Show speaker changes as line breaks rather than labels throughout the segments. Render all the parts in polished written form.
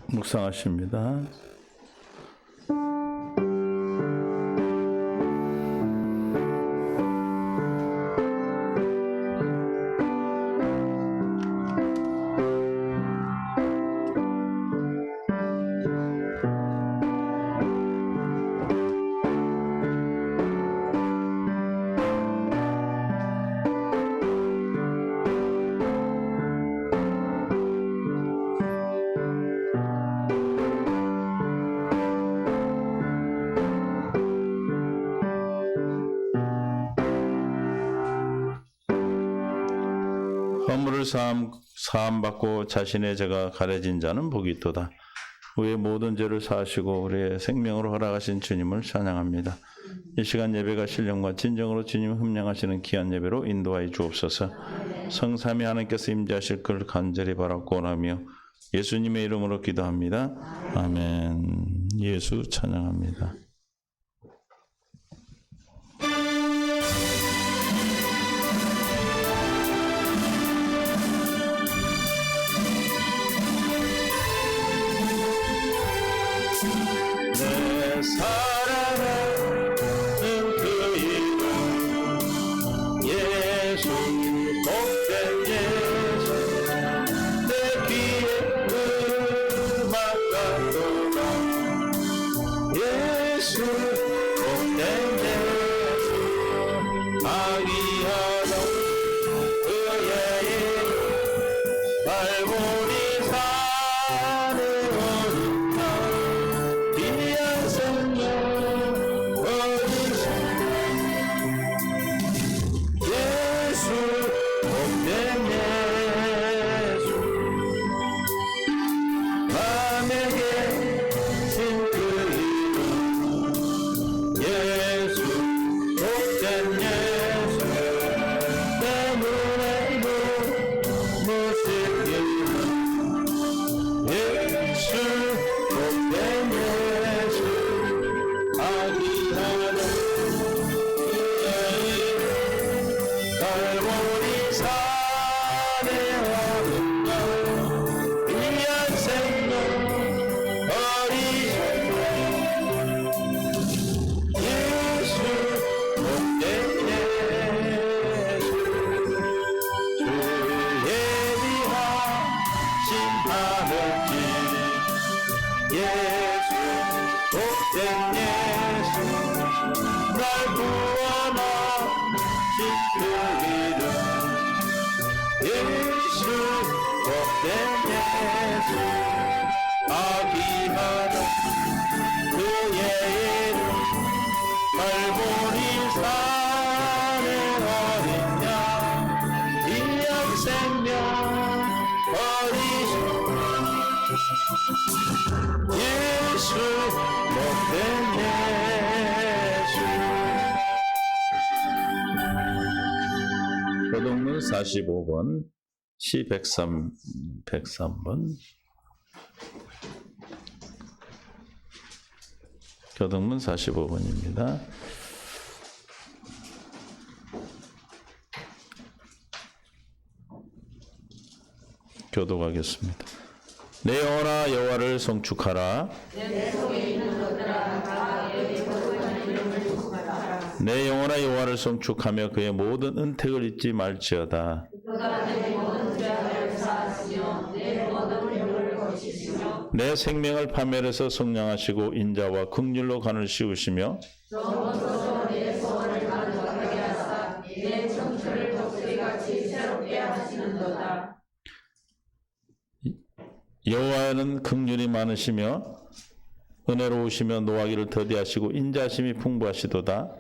묵상하십니다. 허물을 사함받고 자신의 죄가 가려진 자는 복이 있도다. 우리의 모든 죄를 사하시고 우리의 생명으로 허락하신 주님을 찬양합니다. 이 시간 예배가 신령과 진정으로 주님 흠령하시는 귀한 예배로 인도하여 주옵소서. 성삼위 하나님께서 임재하실 것을 간절히 바라고 원하며 예수님의 이름으로 기도합니다. 아멘. 예수 찬양합니다. 내 사랑하는 그 이름 예수 복된 예수 내 귀에 음악 같도다 예수 복된 예수 아기하던 그의 이름 발보리 산에 오른다 귀한 생명 어디서 예수 복된 예수 남에게 진 그 이름 예수 복된 예수 내 눈에 눈부신 이름 예수 복된 예수 아기하는 그의 이름 갈보리 산에 오른다 귀한 생명 어리석은 예수 복된 예수 주의 위하신 하늘길 예수 복된 예수 날 구원하신 그 이름 예수 복된 예수 아기하던 그의 이름 갈보리 산에 어린 양 귀한 생명 어리석은 예수 복된 예수 교동문 45번 시 103번 교동문 45번입니다. 교독하겠습니다. 내 영혼아 여호와를 송축하라. 내 영혼아 여호와를 송축하며 그의 모든 은택을 잊지 말지어다. 내 생명을 파멸해서 성량하시고 인자와 긍휼로 간을 씌우시며 여호와는 긍휼이 많으시며 은혜로우시며 노하기를 더디하시고 인자심이 풍부하시도다.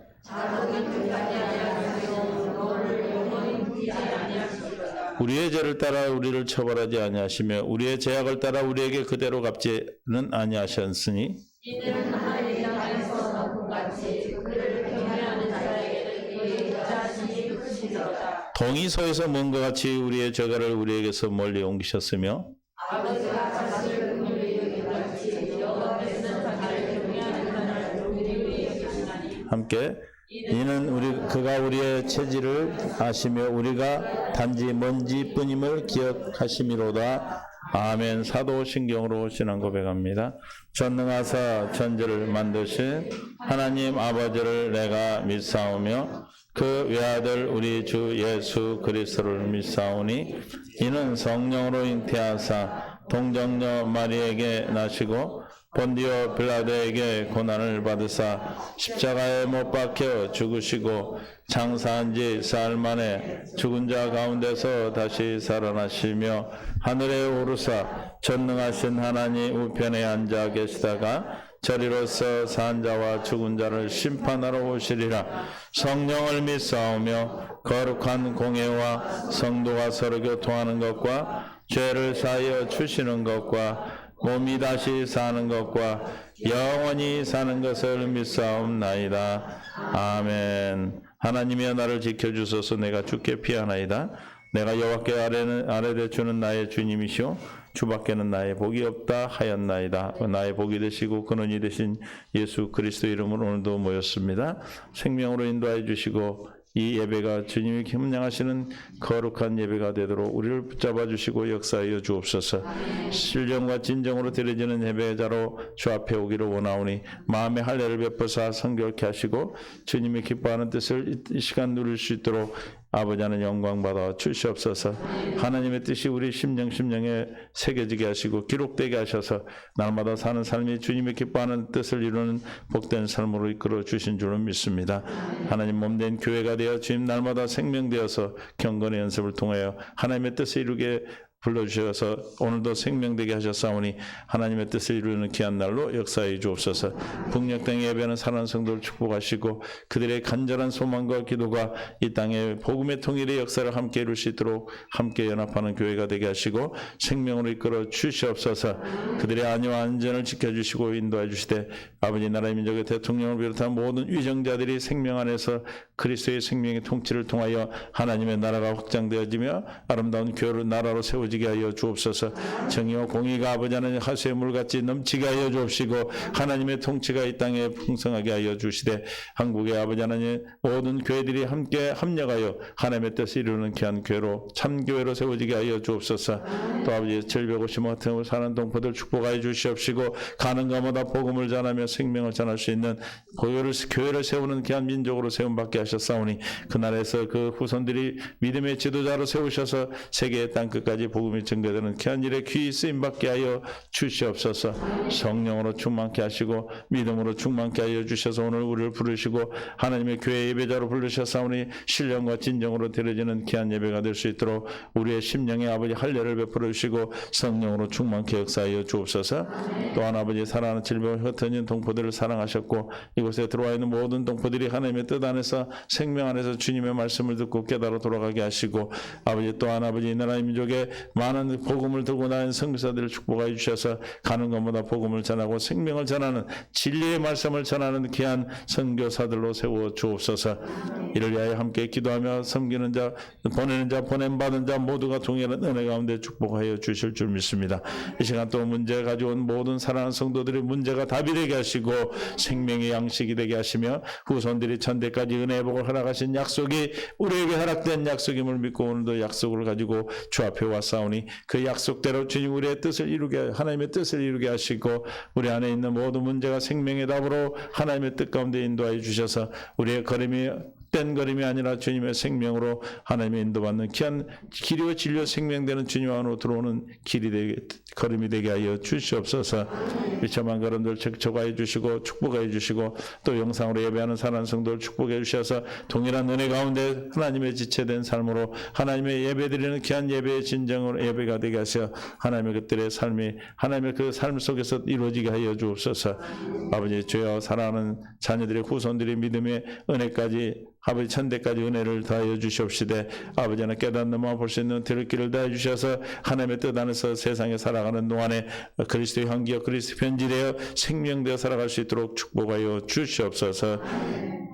우리의 죄를 따라 우리를 처벌하지 아니하시며 우리의 죄악을 따라 우리에게 그대로 갚지는 아니하셨으니 이들은 하나님의 땅에서 너희같이 그를 경외하는 자에게는 그의 자신이 크시도다. 동이 서에서 먼 것 같이 우리의 죄가를 우리에게서 멀리 옮기셨으며 아버지가 자신을 긍휼히 여긴 같이 여호와께서는 자기를 경외하는 자를 긍휼히 여기시나니 함께 이는 그가 우리의 체질을 아시며 우리가 단지 먼지뿐임을 기억하심이로다. 아멘. 사도신경으로 신앙 고백합니다. 전능하사 천지를 만드신 하나님 아버지를 내가 믿사오며 그 외아들 우리 주 예수 그리스도를 믿사오니 이는 성령으로 잉태하사 동정녀 마리에게 나시고 본디오 빌라도에게 고난을 받으사 십자가에 못 박혀 죽으시고 장사한 지 사흘 만에 죽은 자 가운데서 다시 살아나시며 하늘에 오르사 전능하신 하나님 우편에 앉아 계시다가 저리로서 산 자와 죽은 자를 심판하러 오시리라. 성령을 믿사오며 거룩한 공예와 성도가 서로 교통하는 것과 죄를 사하여 주시는 것과 몸이 다시 사는 것과 영원히 사는 것을 믿사옵나이다. 아멘. 하나님이여 나를 지켜주소서. 내가 주께 피하나이다. 내가 여호와께 아뢰되 주는 나의 주님이시오 주밖에는 나의 복이 없다 하였나이다. 나의 복이 되시고 근원이 되신 예수 그리스도 이름으로 오늘도 모였습니다. 생명으로 인도하여 주시고 이 예배가 주님이 겸양하시는 거룩한 예배가 되도록 우리를 붙잡아 주시고 역사하여 주옵소서. 신령과 진정으로 드려지는 예배자로 주 앞에 오기를 원하오니 마음의 할례를 베푸사 성결케 하시고 주님이 기뻐하는 뜻을 이 시간 누릴 수 있도록 아버지 하나님 영광 받아 주시옵소서. 하나님의 뜻이 우리 심령에 새겨지게 하시고 기록되게 하셔서 날마다 사는 삶이 주님이 기뻐하는 뜻을 이루는 복된 삶으로 이끌어 주신 줄을 믿습니다. 하나님 몸된 교회가 되어 주님 날마다 생명되어서 경건의 연습을 통하여 하나님의 뜻을 이루게 불러주셔서 오늘도 생명되게 하셨사오니 하나님의 뜻을 이루는 귀한 날로 역사해 주옵소서. 북녘 땅의 예배는 사랑하는 성도를 축복하시고 그들의 간절한 소망과 기도가 이 땅의 복음의 통일의 역사를 함께 이룰 수 있도록 함께 연합하는 교회가 되게 하시고 생명으로 이끌어 주시옵소서. 그들의 안위와 안전을 지켜주시고 인도해 주시되 아버지 나라의 민족의 대통령을 비롯한 모든 위정자들이 생명 안에서 그리스도의 생명의 통치를 통하여 하나님의 나라가 확장되어지며 아름다운 교회를 나라로 세워지게 하여 주옵소서. 정의와 공의가 아버지 하나님 하수의 물같이 넘치게 하여 주옵시고 하나님의 통치가 이 땅에 풍성하게 하여 주시되 한국의 아버지 하나님 모든 교회들이 함께 합력하여 하나님의 뜻을 이루는 귀한 교회로 참교회로 세워지게 하여 주옵소서. 또 아버지 절벽 오심 같은 사는 동포들 축복하여 주시옵시고 가는 곳마다 복음을 전하며 생명을 전할 수 있는 교회를 세우는 귀한 민족으로 세움받게 하셨사오니 그 나라에서 그 후손들이 믿음의 지도자로 세우셔서 세계의 땅끝까지 복음이 증거되는 귀한 일에 귀히 쓰임받게 하여 주시옵소서. 성령으로 충만케 하시고 믿음으로 충만케 하여 주셔서 오늘 우리를 부르시고 하나님의 교회 예배자로 부르셨사오니 신령과 진정으로 드려지는 귀한 예배가 될 수 있도록 우리의 심령의 아버지 할례를 베풀어 주시고 성령으로 충만케 역사하여 주옵소서. 또한 아버지 사랑하는 질병을 흩어진 동포들을 사랑하셨고 이곳에 들어와 있는 모든 동포들이 하나님의 뜻 안에서 생명 안에서 주님의 말씀을 듣고 깨달아 돌아가게 하시고 아버지 또한 아버지 이 나라의 민족에 많은 복음을 들고 나온 선교사들을 축복하여 주셔서 가는 것마다 복음을 전하고 생명을 전하는 진리의 말씀을 전하는 귀한 선교사들로 세워 주옵소서. 이를 위하여 함께 기도하며 섬기는 자 보내는 자 보냄받은 자 모두가 동일한 은혜 가운데 축복하여 주실 줄 믿습니다. 이 시간 또 문제 가져온 모든 사랑하는 성도들의 문제가 답이 되게 하시고 생명의 양식이 되게 하시며 후손들이 천대까지 은혜의 복을 허락하신 약속이 우리에게 허락된 약속임을 믿고 오늘도 약속을 가지고 주 앞에 왔사오니 그 약속대로 주님 우리의 뜻을 이루게 하나님의 뜻을 이루게 하시고 우리 안에 있는 모든 문제가 생명의 답으로 하나님의 뜻 가운데 인도하여 주셔서 우리의 걸음이 땐걸음이 아니라 주님의 생명으로 하나님의 인도받는 귀한 길이와 진리와 생명되는 주님 안으로 들어오는 길이 되게 걸음이 되게 하여 주시옵소서. 비참한 걸음들 적촉하여 주시고 축복하여 주시고 또 영상으로 예배하는 사랑하는 성도를 축복해 주셔서 동일한 은혜 가운데 하나님의 지체된 삶으로 하나님의 예배드리는 귀한 예배의 진정으로 예배가 되게 하셔 하나님의 그들의 삶이 하나님의 그 삶 속에서 이루어지게 하여 주옵소서. 아버지 주여 사랑하는 자녀들의 후손들의 믿음의 은혜까지 아버지 천대까지 은혜를 더하여 주시옵시되 아버지 하나 깨닫는 마음 볼 수 있는 들을길을 더해 주셔서 하나님의 뜻 안에서 세상에 살아가는 동안에 그리스도의 향기와 그리스도의 편지되어 생명되어 살아갈 수 있도록 축복하여 주시옵소서.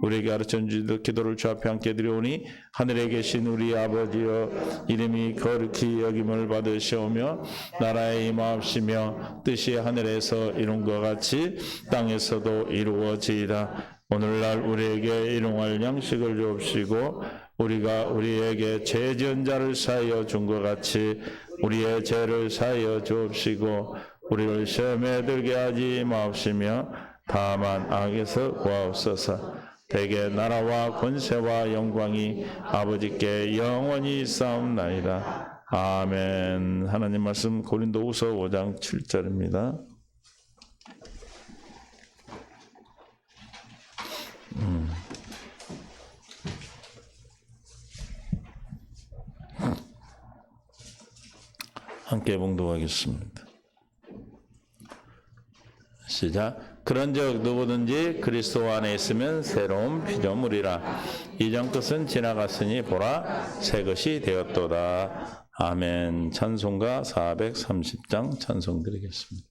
우리에게 가르쳐준 기도를 주 앞에 함께 드려오니 하늘에 계신 우리 아버지여 이름이 거룩히 여김을 받으시오며 나라의 임하옵시며 뜻이 하늘에서 이룬 것 같이 땅에서도 이루어지이다. 오늘날 우리에게 일용할 양식을 주옵시고 우리가 우리에게 죄 지은 자를 사하여 준 것 같이 우리의 죄를 사하여 주옵시고 우리를 시험에 들게 하지 마옵시며 다만 악에서 구하옵소서. 대개 나라와 권세와 영광이 아버지께 영원히 있사옵나이다. 아멘. 하나님 말씀 고린도후서 5장 7절입니다. 함께 봉독하겠습니다. 시작. 그런즉 누구든지 그리스도 안에 있으면 새로운 피조물이라. 이전 것은 지나갔으니 보라 새 것이 되었도다. 아멘. 찬송가 430장 찬송 드리겠습니다.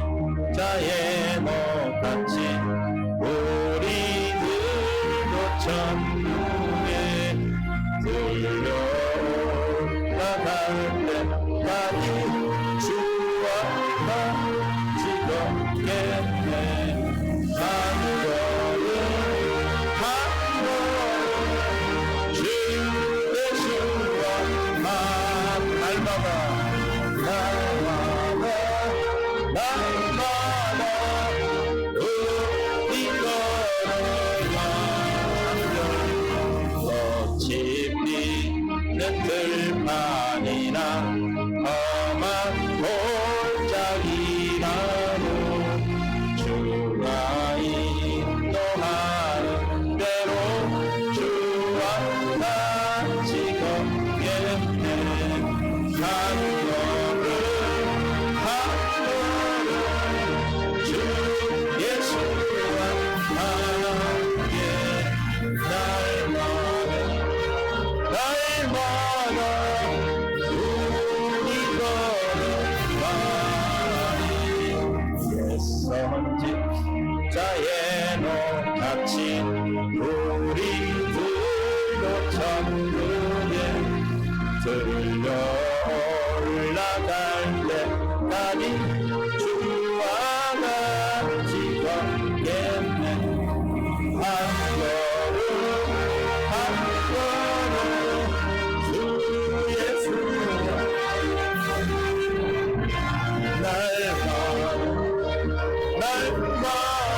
선지자의 목같이 우리들도 천국에 들려나갈 때까지 주와 같이 걷겠네. 한 걸음 한 걸음 주 예수와 날마다 우리 걸어가 꽃이 피는 들판이나 험한 골짜기라도 주가 인도하는 대로 주와 같이 걷겠네. 한 걸음 한 걸음 주 예수와 함께 날마다 우리 걸어가니 옛선지자의 노같이 우리들도 천국에 들려 올라갈 때까지 주와 같이 걷겠네. 한 걸음 한 걸음 주 예수와 날마다 우리 걸어가니.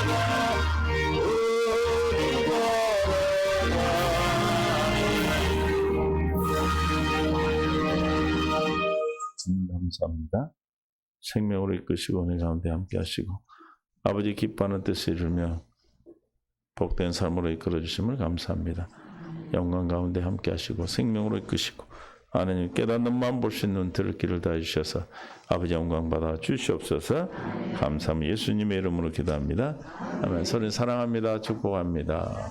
감사합니다. 생명으로 이끄시고 은혜 가운데 함께 하시고 아버지 기뻐하는 뜻을 이루며 복된 삶으로 이끌어 주심을 감사합니다. 영광 가운데 함께 하시고 생명으로 이끄시고 하나님 깨닫는 마음 볼 수 있는 들을 길을 다해 주셔서 아버지 영광 받아 주시옵소서. 감사합니다. 예수님의 이름으로 기도합니다. 아멘. 서로 사랑합니다. 축복합니다.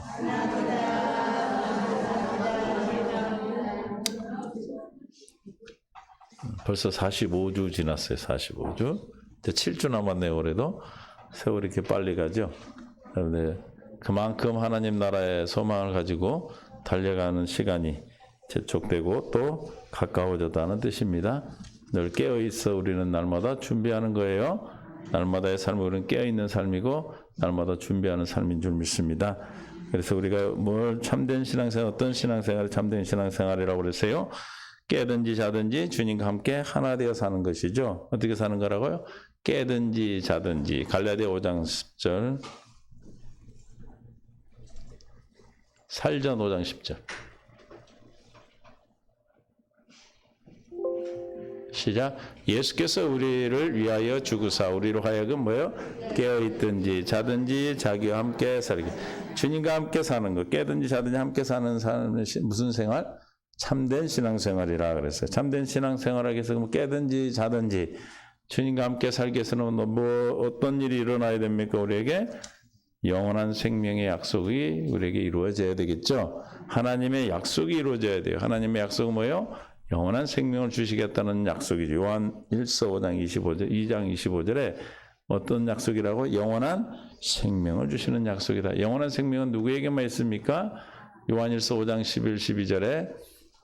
벌써 45주 지났어요. 45주. 이제 7주 남았네요. 올해도. 세월이 이렇게 빨리 가죠. 그런데 그만큼 하나님 나라의 소망을 가지고 달려가는 시간이 재촉되고 또 가까워졌다는 뜻입니다. 늘 깨어있어 우리는 날마다 준비하는 거예요. 날마다의 삶은 우리는 깨어있는 삶이고 날마다 준비하는 삶인 줄 믿습니다. 그래서 우리가 뭘 참된 신앙생활, 어떤 신앙생활이 참된 신앙생활이라고 그랬어요? 깨든지 자든지 주님과 함께 하나 되어 사는 것이죠. 어떻게 사는 거라고요? 깨든지 자든지. 갈라디아 5장 10절. 살전 5장 10절. 시작. 예수께서 우리를 위하여 죽으사 우리로 하여금 뭐요? 깨어있든지 자든지 자기와 함께 살게. 주님과 함께 사는 것. 깨든지 자든지 함께 사는 삶은 무슨 생활? 참된 신앙생활이라 그랬어요. 참된 신앙생활하기 위해서 깨든지 자든지 주님과 함께 살기 위해서는 뭐 어떤 일이 일어나야 됩니까? 우리에게 영원한 생명의 약속이 우리에게 이루어져야 되겠죠. 하나님의 약속이 이루어져야 돼요. 하나님의 약속은 뭐예요? 영원한 생명을 주시겠다는 약속이죠. 요한 1서 5장 25절, 2장 25절에 어떤 약속이라고? 영원한 생명을 주시는 약속이다. 영원한 생명은 누구에게만 있습니까? 요한 1서 5장 11, 12절에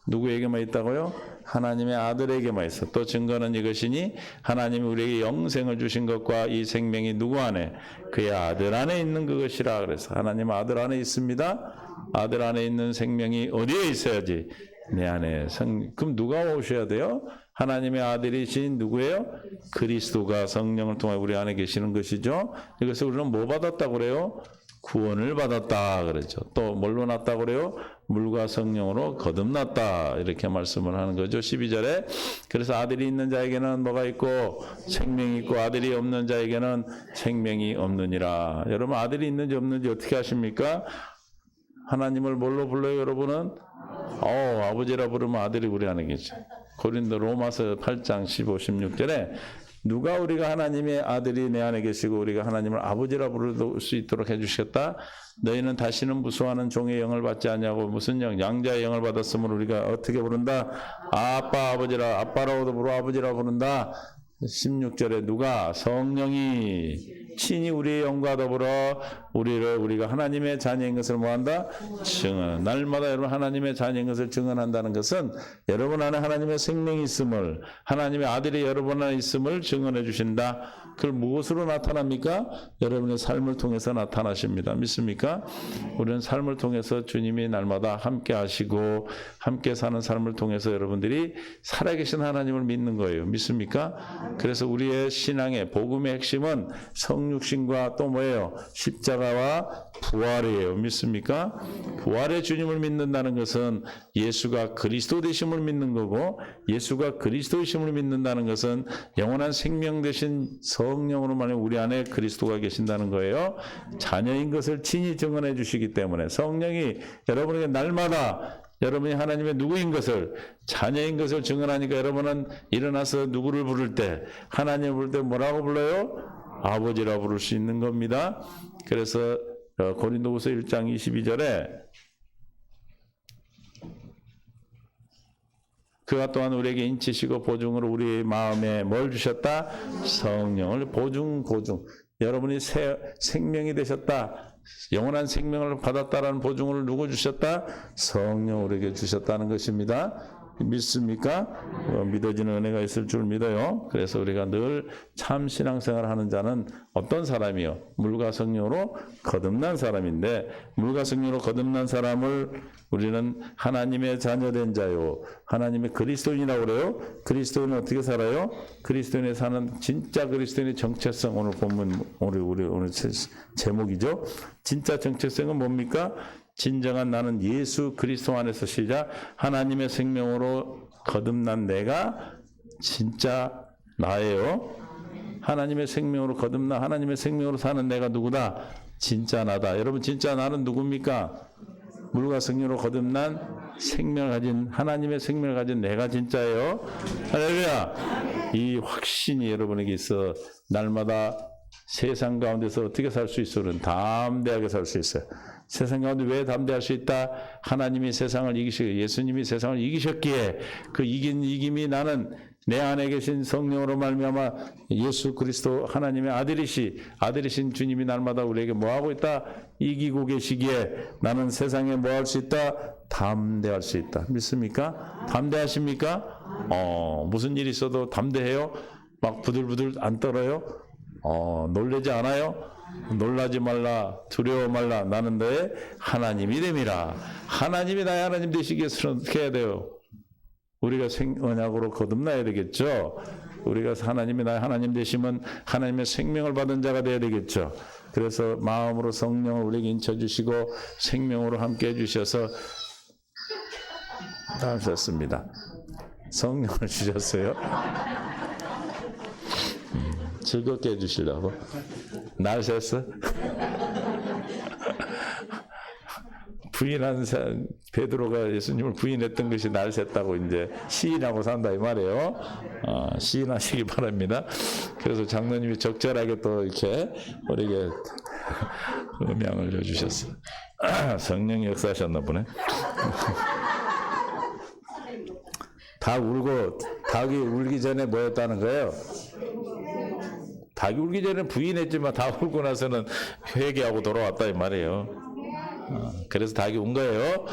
누구에게만 있다고요? 하나님의 아들에게만 있어. 또 증거는 이것이니 하나님이 우리에게 영생을 주신 것과 이 생명이 누구 안에? 그의 아들 안에 있는 그것이라 그래서 하나님 아들 안에 있습니다. 아들 안에 있는 생명이 어디에 있어야지? 내 안에. 그럼 누가 오셔야 돼요? 하나님의 아들이신 누구예요? 그리스도가 성령을 통해 우리 안에 계시는 것이죠. 이것을 우리는 뭐 받았다고 그래요? 구원을 받았다 그랬죠. 또 뭘로 났다고 그래요? 물과 성령으로 거듭났다 이렇게 말씀을 하는 거죠. 12절에 그래서 아들이 있는 자에게는 뭐가 있고 생명이 있고 아들이 없는 자에게는 생명이 없느니라. 여러분 아들이 있는지 없는지 어떻게 아십니까? 하나님을 뭘로 불러요 여러분은? 아버지라 부르면 아들이 우리 안에 계죠. 고린도 로마서 8장 15, 16절에 누가 우리가 하나님의 아들이 내 안에 계시고 우리가 하나님을 아버지라 부를 수 있도록 해주시겠다. 너희는 다시는 무수하는 종의 영을 받지 않냐고. 무슨 영? 양자의 영을 받았으므로 우리가 어떻게 부른다? 아빠 아버지라. 아빠라고도 부르고 아버지라 부른다. 16절에 누가? 성령이 친히 우리의 영과 더불어 우리가 하나님의 자녀인 것을 뭐한다? 증언. 날마다 여러분 하나님의 자녀인 것을 증언한다는 것은 여러분 안에 하나님의 생명이 있음을, 하나님의 아들이 여러분 안에 있음을 증언해 주신다. 그걸 무엇으로 나타납니까? 여러분의 삶을 통해서 나타나십니다. 믿습니까? 우리는 삶을 통해서 주님이 날마다 함께 하시고 함께 사는 삶을 통해서 여러분들이 살아계신 하나님을 믿는 거예요. 믿습니까? 그래서 우리의 신앙의 복음의 핵심은 성육신과 또 뭐예요? 십자가와 부활이에요. 믿습니까? 부활의 주님을 믿는다는 것은 예수가 그리스도 되심을 믿는 거고 예수가 그리스도이심을 믿는다는 것은 영원한 생명 되신 성령으로 말하면 우리 안에 그리스도가 계신다는 거예요. 자녀인 것을 친히 증언해 주시기 때문에 성령이 여러분에게 날마다 여러분이 하나님의 누구인 것을 자녀인 것을 증언하니까 여러분은 일어나서 누구를 부를 때 하나님을 부를 때 뭐라고 불러요? 아버지라 부를 수 있는 겁니다. 그래서 고린도후서 1장 22절에 그가 또한 우리에게 인치시고 보증으로 우리 마음에 뭘 주셨다? 성령을 보증. 여러분이 생명이 되셨다. 영원한 생명을 받았다라는 보증을 누구 주셨다? 성령 우리에게 주셨다는 것입니다. 믿습니까? 믿어지는 은혜가 있을 줄 믿어요. 그래서 우리가 늘 참 신앙생활을 하는 자는 어떤 사람이요? 물과 성령으로 거듭난 사람인데 물과 성령으로 거듭난 사람을 우리는 하나님의 자녀된 자요. 하나님의 그리스도인이라고 그래요. 그리스도인은 어떻게 살아요? 그리스도인이 사는 진짜 그리스도인의 정체성 오늘 본문 오늘 제목이죠. 진짜 정체성은 뭡니까? 진정한 나는 예수 그리스도 안에서 시작 하나님의 생명으로 거듭난 내가 진짜 나예요. 하나님의 생명으로 거듭나 하나님의 생명으로 사는 내가 누구다? 진짜 나다. 여러분 진짜 나는 누굽니까? 물과 성령으로 거듭난 생명을 가진 하나님의 생명을 가진 내가 진짜예요. 할렐루야. 이 확신이 여러분에게 있어 날마다 세상 가운데서 어떻게 살 수 있어는 담대하게 살 수 있어요. 세상 가운데 왜 담대할 수 있다? 하나님이 세상을 이기시고 예수님이 세상을 이기셨기에 그 이김이 나는 내 안에 계신 성령으로 말미암아 예수 그리스도 하나님의 아들이신 주님이 날마다 우리에게 뭐하고 있다? 이기고 계시기에 나는 세상에 뭐할 수 있다? 담대할 수 있다. 믿습니까? 담대하십니까? 무슨 일이 있어도 담대해요? 막 부들부들 안 떨어요? 놀라지 않아요? 놀라지 말라, 두려워 말라. 나는 너의 하나님이 됨이라. 하나님이 나의 하나님 되시기 위해서는 어떻게 해야 돼요? 우리가 언약으로 거듭나야 되겠죠. 우리가 하나님이 나의 하나님 되시면 하나님의 생명을 받은 자가 되어야 되겠죠. 그래서 마음으로 성령을 우리에게 인쳐주시고 생명으로 함께 해주셔서 하셨습니다. 성령을 주셨어요. 즐겁게 해주시려고. 날 셌어? 부인한 베드로가 예수님을 부인했던 것이 날 셌다고 이제 시인하고 산다 이 말이에요. 시인하시기 바랍니다. 그래서 장로님이 적절하게 또 이렇게 우리에게 음향을 줘주셨어요. 성령이 역사하셨나 보네. 닭이 울기 전에 뭐였다는 거예요? 닭이 울기 전에 부인했지만 닭 울고 나서는 회개하고 돌아왔다 이 말이에요. 그래서 닭이 운 거예요.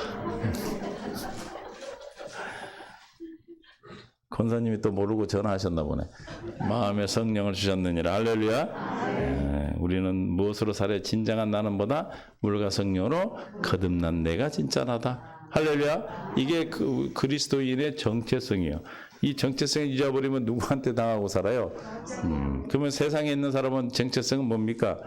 권사님이 또 모르고 전화하셨나 보네. 마음에 성령을 주셨느니라. 할렐루야. 우리는 무엇으로 살아야 진정한 나는보다 물과 성령으로 거듭난 내가 진짜 나다. 할렐루야. 이게 그리스도인의 정체성이에요. 이 정체성을 잊어버리면 누구한테 당하고 살아요? 그러면 세상에 있는 사람은 정체성은 뭡니까?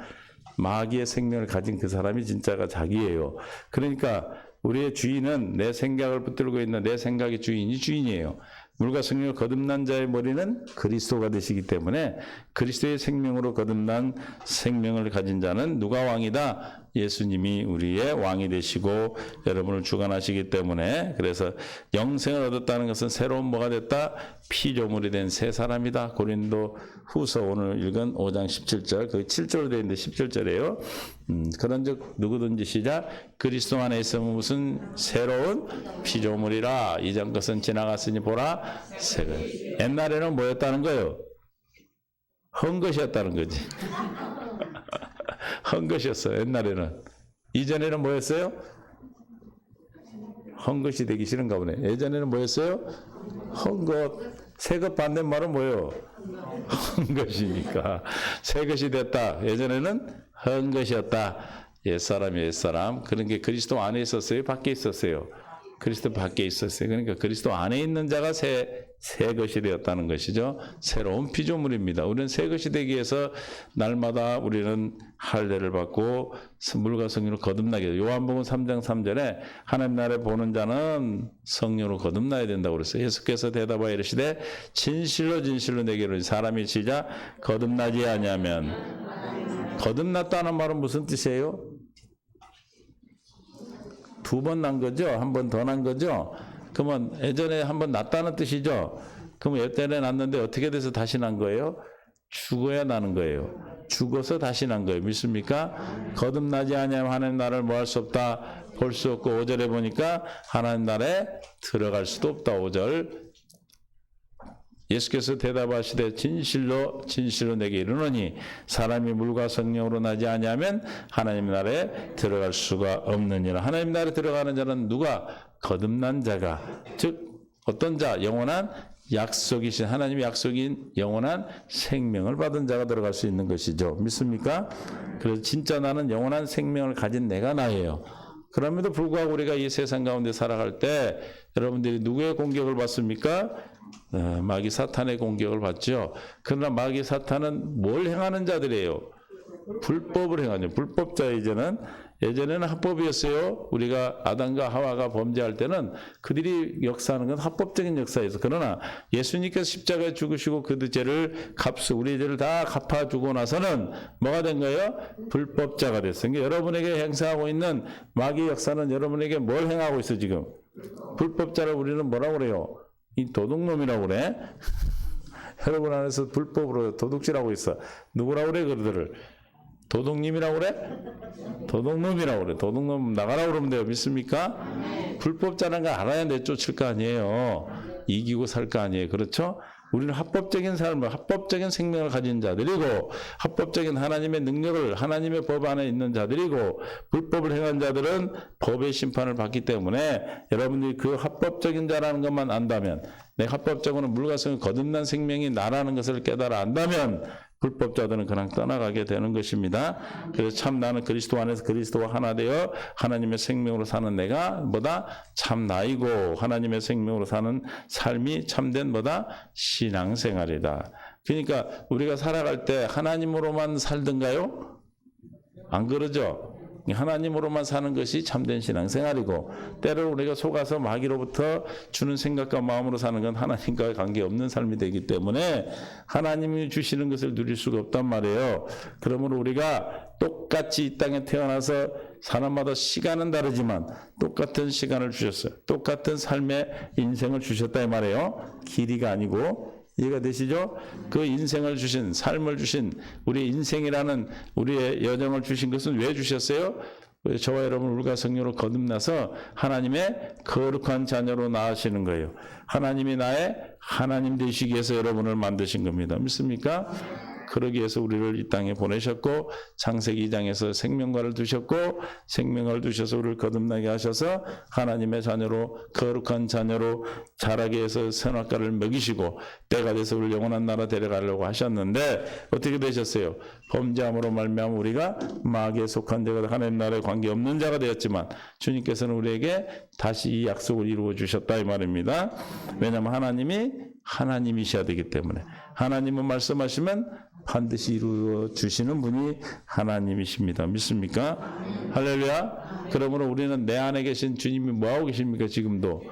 마귀의 생명을 가진 그 사람이 진짜가 자기예요. 그러니까 우리의 주인은 내 생각을 붙들고 있는 내 생각의 주인이 주인이에요. 물과 성령을 거듭난 자의 머리는 그리스도가 되시기 때문에 그리스도의 생명으로 거듭난 생명을 가진 자는 누가 왕이다? 예수님이 우리의 왕이 되시고 여러분을 주관하시기 때문에 그래서 영생을 얻었다는 것은 새로운 뭐가 됐다? 피조물이 된 새 사람이다. 고린도 후서 오늘 읽은 5장 17절 그 7절로 되어 있는데 17절이에요. 그런즉 누구든지 시작 그리스도 안에 있으면 무슨 새로운 피조물이라 이전 것은 지나갔으니 보라 새것. 옛날에는 뭐였다는 거예요? 헌 것이었다는 거지. 헌 것이었어요. 옛날에는. 이전에는 뭐였어요? 헌 것이 되기 싫은가 보네. 예전에는 뭐였어요? 헌 것. 새 것 반대말은 뭐예요? 헌 것이니까. 새 것이 됐다. 예전에는 헌 것이었다. 옛사람이 옛사람. 그런 게 그리스도 안에 있었어요? 밖에 있었어요? 그리스도 밖에 있었어요. 그러니까 그리스도 안에 있는 자가 새 것이 되었다는 것이죠. 새로운 피조물입니다. 우리는 새 것이 되기 위해서 날마다 우리는 할례를 받고 물과 성령으로 거듭나게 돼요. 요한복음 3장 3절에 하나님 나라에 보는 자는 성령으로 거듭나야 된다고 그랬어요. 예수께서 대답하여 이르시되 진실로 진실로 내게 이르노니 사람이 시작 거듭나지 아니하면 거듭났다는 말은 무슨 뜻이에요? 두 번 난 거죠? 한 번 더 난 거죠? 그러면 예전에 한 번 났다는 뜻이죠? 그러면 예전에 났는데 어떻게 돼서 다시 난 거예요? 죽어야 나는 거예요. 죽어서 다시 난 거예요. 믿습니까? 거듭나지 아니하면 하나님 나라를 뭐 할 수 없다? 볼 수 없고 5절에 보니까 하나님 나라에 들어갈 수도 없다. 5절 예수께서 대답하시되 진실로 진실로 내게 이르노니 사람이 물과 성령으로 나지 아니하면 하나님 나라에 들어갈 수가 없느니라. 하나님 나라에 들어가는 자는 누가? 거듭난 자가 즉 어떤 자? 영원한 약속이신 하나님의 약속인 영원한 생명을 받은 자가 들어갈 수 있는 것이죠. 믿습니까? 그래서 진짜 나는 영원한 생명을 가진 내가 나예요. 그럼에도 불구하고 우리가 이 세상 가운데 살아갈 때 여러분들이 누구의 공격을 받습니까? 마귀 사탄의 공격을 받죠. 그러나 마귀 사탄은 뭘 행하는 자들이에요? 불법을 행하죠. 불법자 이제는 예전에는 합법이었어요. 우리가 아담과 하와가 범죄할 때는 그들이 역사하는 건 합법적인 역사였어. 그러나 예수님께서 십자가에 죽으시고 그들 죄를 우리 죄를 다 갚아주고 나서는 뭐가 된 거예요? 불법자가 됐어요. 그러니까 여러분에게 행사하고 있는 마귀 역사는 여러분에게 뭘 행하고 있어 지금? 불법자를 우리는 뭐라고 그래요? 이 도둑놈이라고 그래. 여러분 안에서 불법으로 도둑질하고 있어. 누구라고 그래 그들을? 도둑님이라고 그래? 도둑놈이라고 그래. 도둑놈 나가라고 그러면 돼요. 믿습니까? 불법자라는 거 알아야 내쫓을 거 아니에요. 이기고 살 거 아니에요. 그렇죠? 우리는 합법적인 삶을, 합법적인 생명을 가진 자들이고 합법적인 하나님의 능력을, 하나님의 법 안에 있는 자들이고 불법을 행한 자들은 법의 심판을 받기 때문에 여러분들이 그 합법적인 자라는 것만 안다면, 내 합법적으로 물과 성을 거듭난 생명이 나라는 것을 깨달아 안다면 불법자들은 그냥 떠나가게 되는 것입니다. 그래서 참 나는 그리스도 안에서 그리스도와 하나 되어 하나님의 생명으로 사는 내가 뭐다? 참 나이고 하나님의 생명으로 사는 삶이 참된 뭐다? 신앙생활이다. 그러니까 우리가 살아갈 때 하나님으로만 살든가요? 안 그러죠? 하나님으로만 사는 것이 참된 신앙생활이고 때로 우리가 속아서 마귀로부터 주는 생각과 마음으로 사는 건 하나님과 관계없는 삶이 되기 때문에 하나님이 주시는 것을 누릴 수가 없단 말이에요. 그러므로 우리가 똑같이 이 땅에 태어나서 사람마다 시간은 다르지만 똑같은 시간을 주셨어요. 똑같은 삶의 인생을 주셨다 이 말이에요. 길이가 아니고. 이해가 되시죠? 그 인생을 주신, 삶을 주신, 우리 인생이라는 우리의 여정을 주신 것은 왜 주셨어요? 저와 여러분 울과 성령으로 거듭나서 하나님의 거룩한 자녀로 나으시는 거예요. 하나님이 나의 하나님 되시기 위해서 여러분을 만드신 겁니다. 믿습니까? 그러기 위해서 우리를 이 땅에 보내셨고 창세기 2장에서 생명과를 두셨고 생명을 두셔서 우리를 거듭나게 하셔서 하나님의 자녀로 거룩한 자녀로 자라게 해서 선악과를 먹이시고 때가 돼서 우리를 영원한 나라 데려가려고 하셨는데 어떻게 되셨어요? 범죄함으로 말미암아 우리가 마귀에 속한 자가 하나님 나라에 관계없는 자가 되었지만 주님께서는 우리에게 다시 이 약속을 이루어 주셨다 이 말입니다. 왜냐하면 하나님이 하나님이셔야 되기 때문에 하나님은 말씀하시면 반드시 이루어 주시는 분이 하나님이십니다. 믿습니까? 할렐루야. 그러므로 우리는 내 안에 계신 주님이 뭐하고 계십니까? 지금도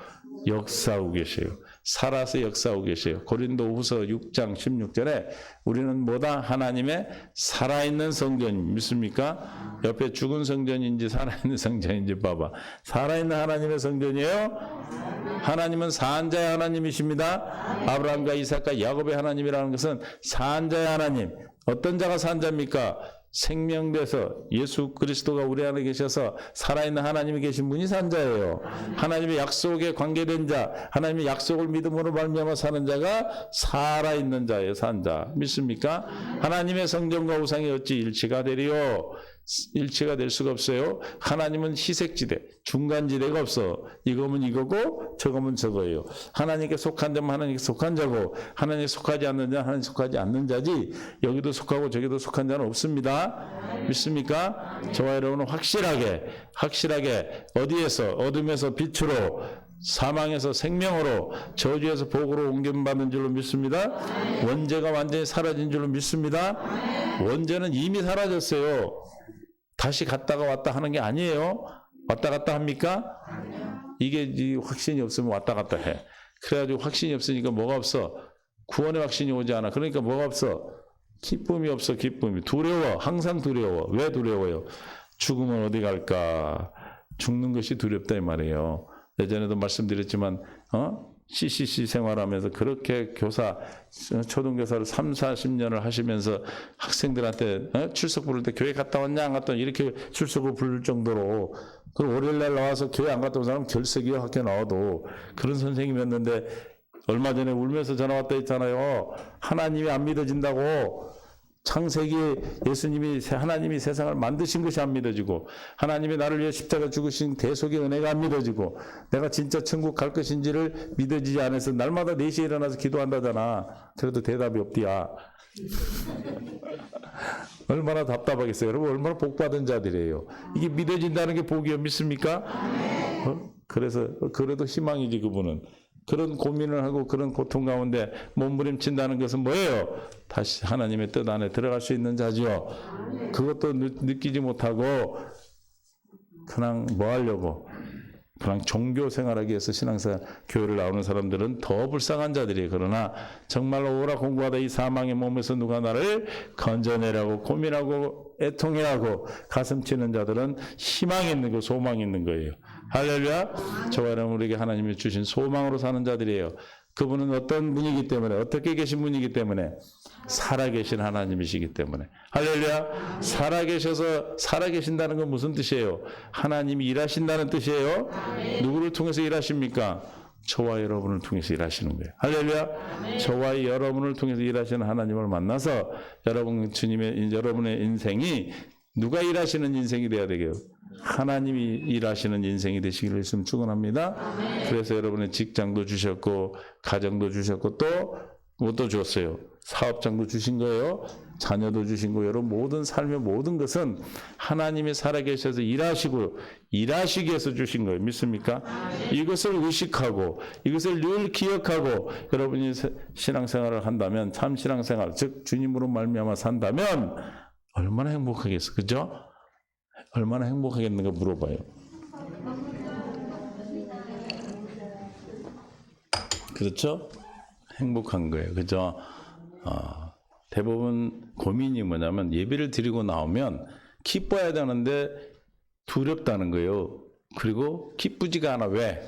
역사하고 계세요. 살아서 역사하고 계세요. 고린도후서 6장 16절에 우리는 뭐다? 하나님의 살아있는 성전 믿습니까? 옆에 죽은 성전인지 살아있는 성전인지 봐봐. 살아있는 하나님의 성전이에요. 하나님은 산자의 하나님이십니다. 아브라함과 이삭과 야곱의 하나님이라는 것은 산자의 하나님. 어떤 자가 산자입니까? 생명돼서 예수 그리스도가 우리 안에 계셔서 살아있는 하나님이 계신 분이 산자예요. 하나님의 약속에 관계된 자, 하나님의 약속을 믿음으로 말미암아 사는 자가 살아있는 자예요. 산자. 믿습니까? 하나님의 성전과 우상이 어찌 일치가 되리요? 일치가 될 수가 없어요. 하나님은 희색지대, 중간지대가 없어. 이거면 이거고 저거면 저거예요. 하나님께 속한 자면 하나님께 속한 자고 하나님께 속하지 않는 자는 하나님께 속하지 않는 자지 여기도 속하고 저기도 속한 자는 없습니다. 믿습니까? 저와 여러분은 확실하게 어디에서 어둠에서 빛으로 사망에서 생명으로 저주에서 복으로 옮김받은 줄로 믿습니다. 원죄가 완전히 사라진 줄로 믿습니다. 원죄는 이미 사라졌어요. 다시 갔다가 왔다 하는 게 아니에요. 왔다 갔다 합니까? 이게 확신이 없으면 왔다 갔다 해. 그래가지고 확신이 없으니까 뭐가 없어? 구원의 확신이 오지 않아. 그러니까 뭐가 없어? 기쁨이 없어. 기쁨이. 두려워. 항상 두려워. 왜 두려워요? 죽으면 어디 갈까? 죽는 것이 두렵다 이 말이에요. 예전에도 말씀드렸지만 CCC 생활하면서 그렇게 교사, 초등교사를 3, 40년을 하시면서 학생들한테 출석 부를 때 교회 갔다 왔냐 안 갔다 왔냐 이렇게 출석을 부를 정도로 그리고 월요일날 나와서 교회 안 갔다 온 사람 결석이요. 학교 나와도 그런 선생님이었는데 얼마 전에 울면서 전화 왔다 했잖아요. 하나님이 안 믿어진다고. 창세기 예수님이 하나님이 세상을 만드신 것이 안 믿어지고 하나님이 나를 위해 십자가 죽으신 대속의 은혜가 안 믿어지고 내가 진짜 천국 갈 것인지를 믿어지지 않아서 날마다 4시에 일어나서 기도한다잖아. 그래도 대답이 없디야. 얼마나 답답하겠어요. 여러분 얼마나 복받은 자들이에요. 이게 믿어진다는 게 복이요. 믿습니까? 그래서 그래도 희망이지 그분은. 그런 고민을 하고 그런 고통 가운데 몸부림친다는 것은 뭐예요? 다시 하나님의 뜻 안에 들어갈 수 있는 자죠. 그것도 느끼지 못하고 그냥 뭐 하려고 그냥 종교 생활하기 위해서 신앙생활 교회를 나오는 사람들은 더 불쌍한 자들이에요. 그러나 정말로 오라 공부하다 이 사망의 몸에서 누가 나를 건져내라고 고민하고 애통해하고 가슴 치는 자들은 희망이 있는 거 소망이 있는 거예요. 할렐루야. 저와 여러분 우리에게 하나님이 주신 소망으로 사는 자들이에요. 그분은 어떤 분이기 때문에 어떻게 계신 분이기 때문에 살아계신 하나님이시기 때문에 할렐루야. 살아계신다는 건 무슨 뜻이에요? 하나님이 일하신다는 뜻이에요. 누구를 통해서 일하십니까? 저와 여러분을 통해서 일하시는 거예요. 할렐루야. 저와 여러분을 통해서 일하시는 하나님을 만나서 여러분의 인생이 누가 일하시는 인생이 돼야 되게요? 하나님이 일하시는 인생이 되시기를 예수님 축원합니다. 그래서 여러분의 직장도 주셨고 가정도 주셨고 또 뭣도 줬어요? 사업장도 주신 거예요. 자녀도 주신 거예요. 여러분 모든 삶의 모든 것은 하나님이 살아계셔서 일하시기 위해서 주신 거예요. 믿습니까? 이것을 의식하고 이것을 늘 기억하고 여러분이 신앙생활을 한다면 참 신앙생활 즉 주님으로 말미암아 산다면 얼마나 행복하겠어. 그죠? 얼마나 행복하겠는가 물어봐요. 그렇죠? 행복한 거예요. 그죠? 대부분 고민이 뭐냐면 예배를 드리고 나오면 기뻐야 되는데 두렵다는 거예요. 그리고 기쁘지가 않아. 왜?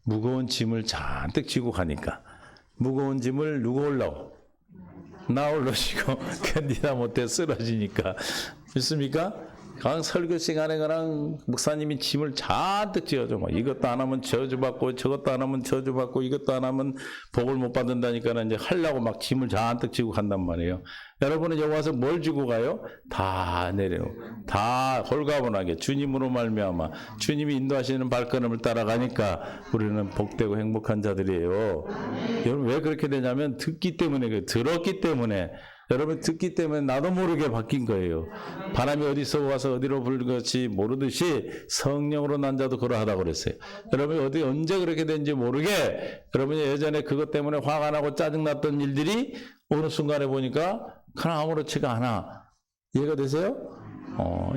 무거운 짐을 잔뜩 지고 가니까. 무거운 짐을 누구 올라오? 나 올라시고 견디다 못해 쓰러지니까. 믿습니까? 그냥 설교 시간에 그냥 목사님이 짐을 잔뜩 지어줘. 이것도 안 하면 저주받고 저것도 안 하면 저주받고 이것도 안 하면 복을 못 받는다니까 이제 하려고 막 짐을 잔뜩 지고 간단 말이에요. 여러분은 여기 와서 뭘 지고 가요? 다 내려요. 다 홀가분하게 주님으로 말미암아 주님이 인도하시는 발걸음을 따라가니까 우리는 복되고 행복한 자들이에요. 여러분 왜 그렇게 되냐면 듣기 때문에 들었기 때문에 여러분 듣기 때문에 나도 모르게 바뀐 거예요. 바람이 어디서 와서 어디로 불것이 모르듯이 성령으로 난 자도 그러하다고 그랬어요. 여러분이 언제 그렇게 된지 모르게 여러분이 예전에 그것 때문에 화가 나고 짜증났던 일들이 어느 순간에 보니까 그냥 아무렇지가 않아. 이해가 되세요?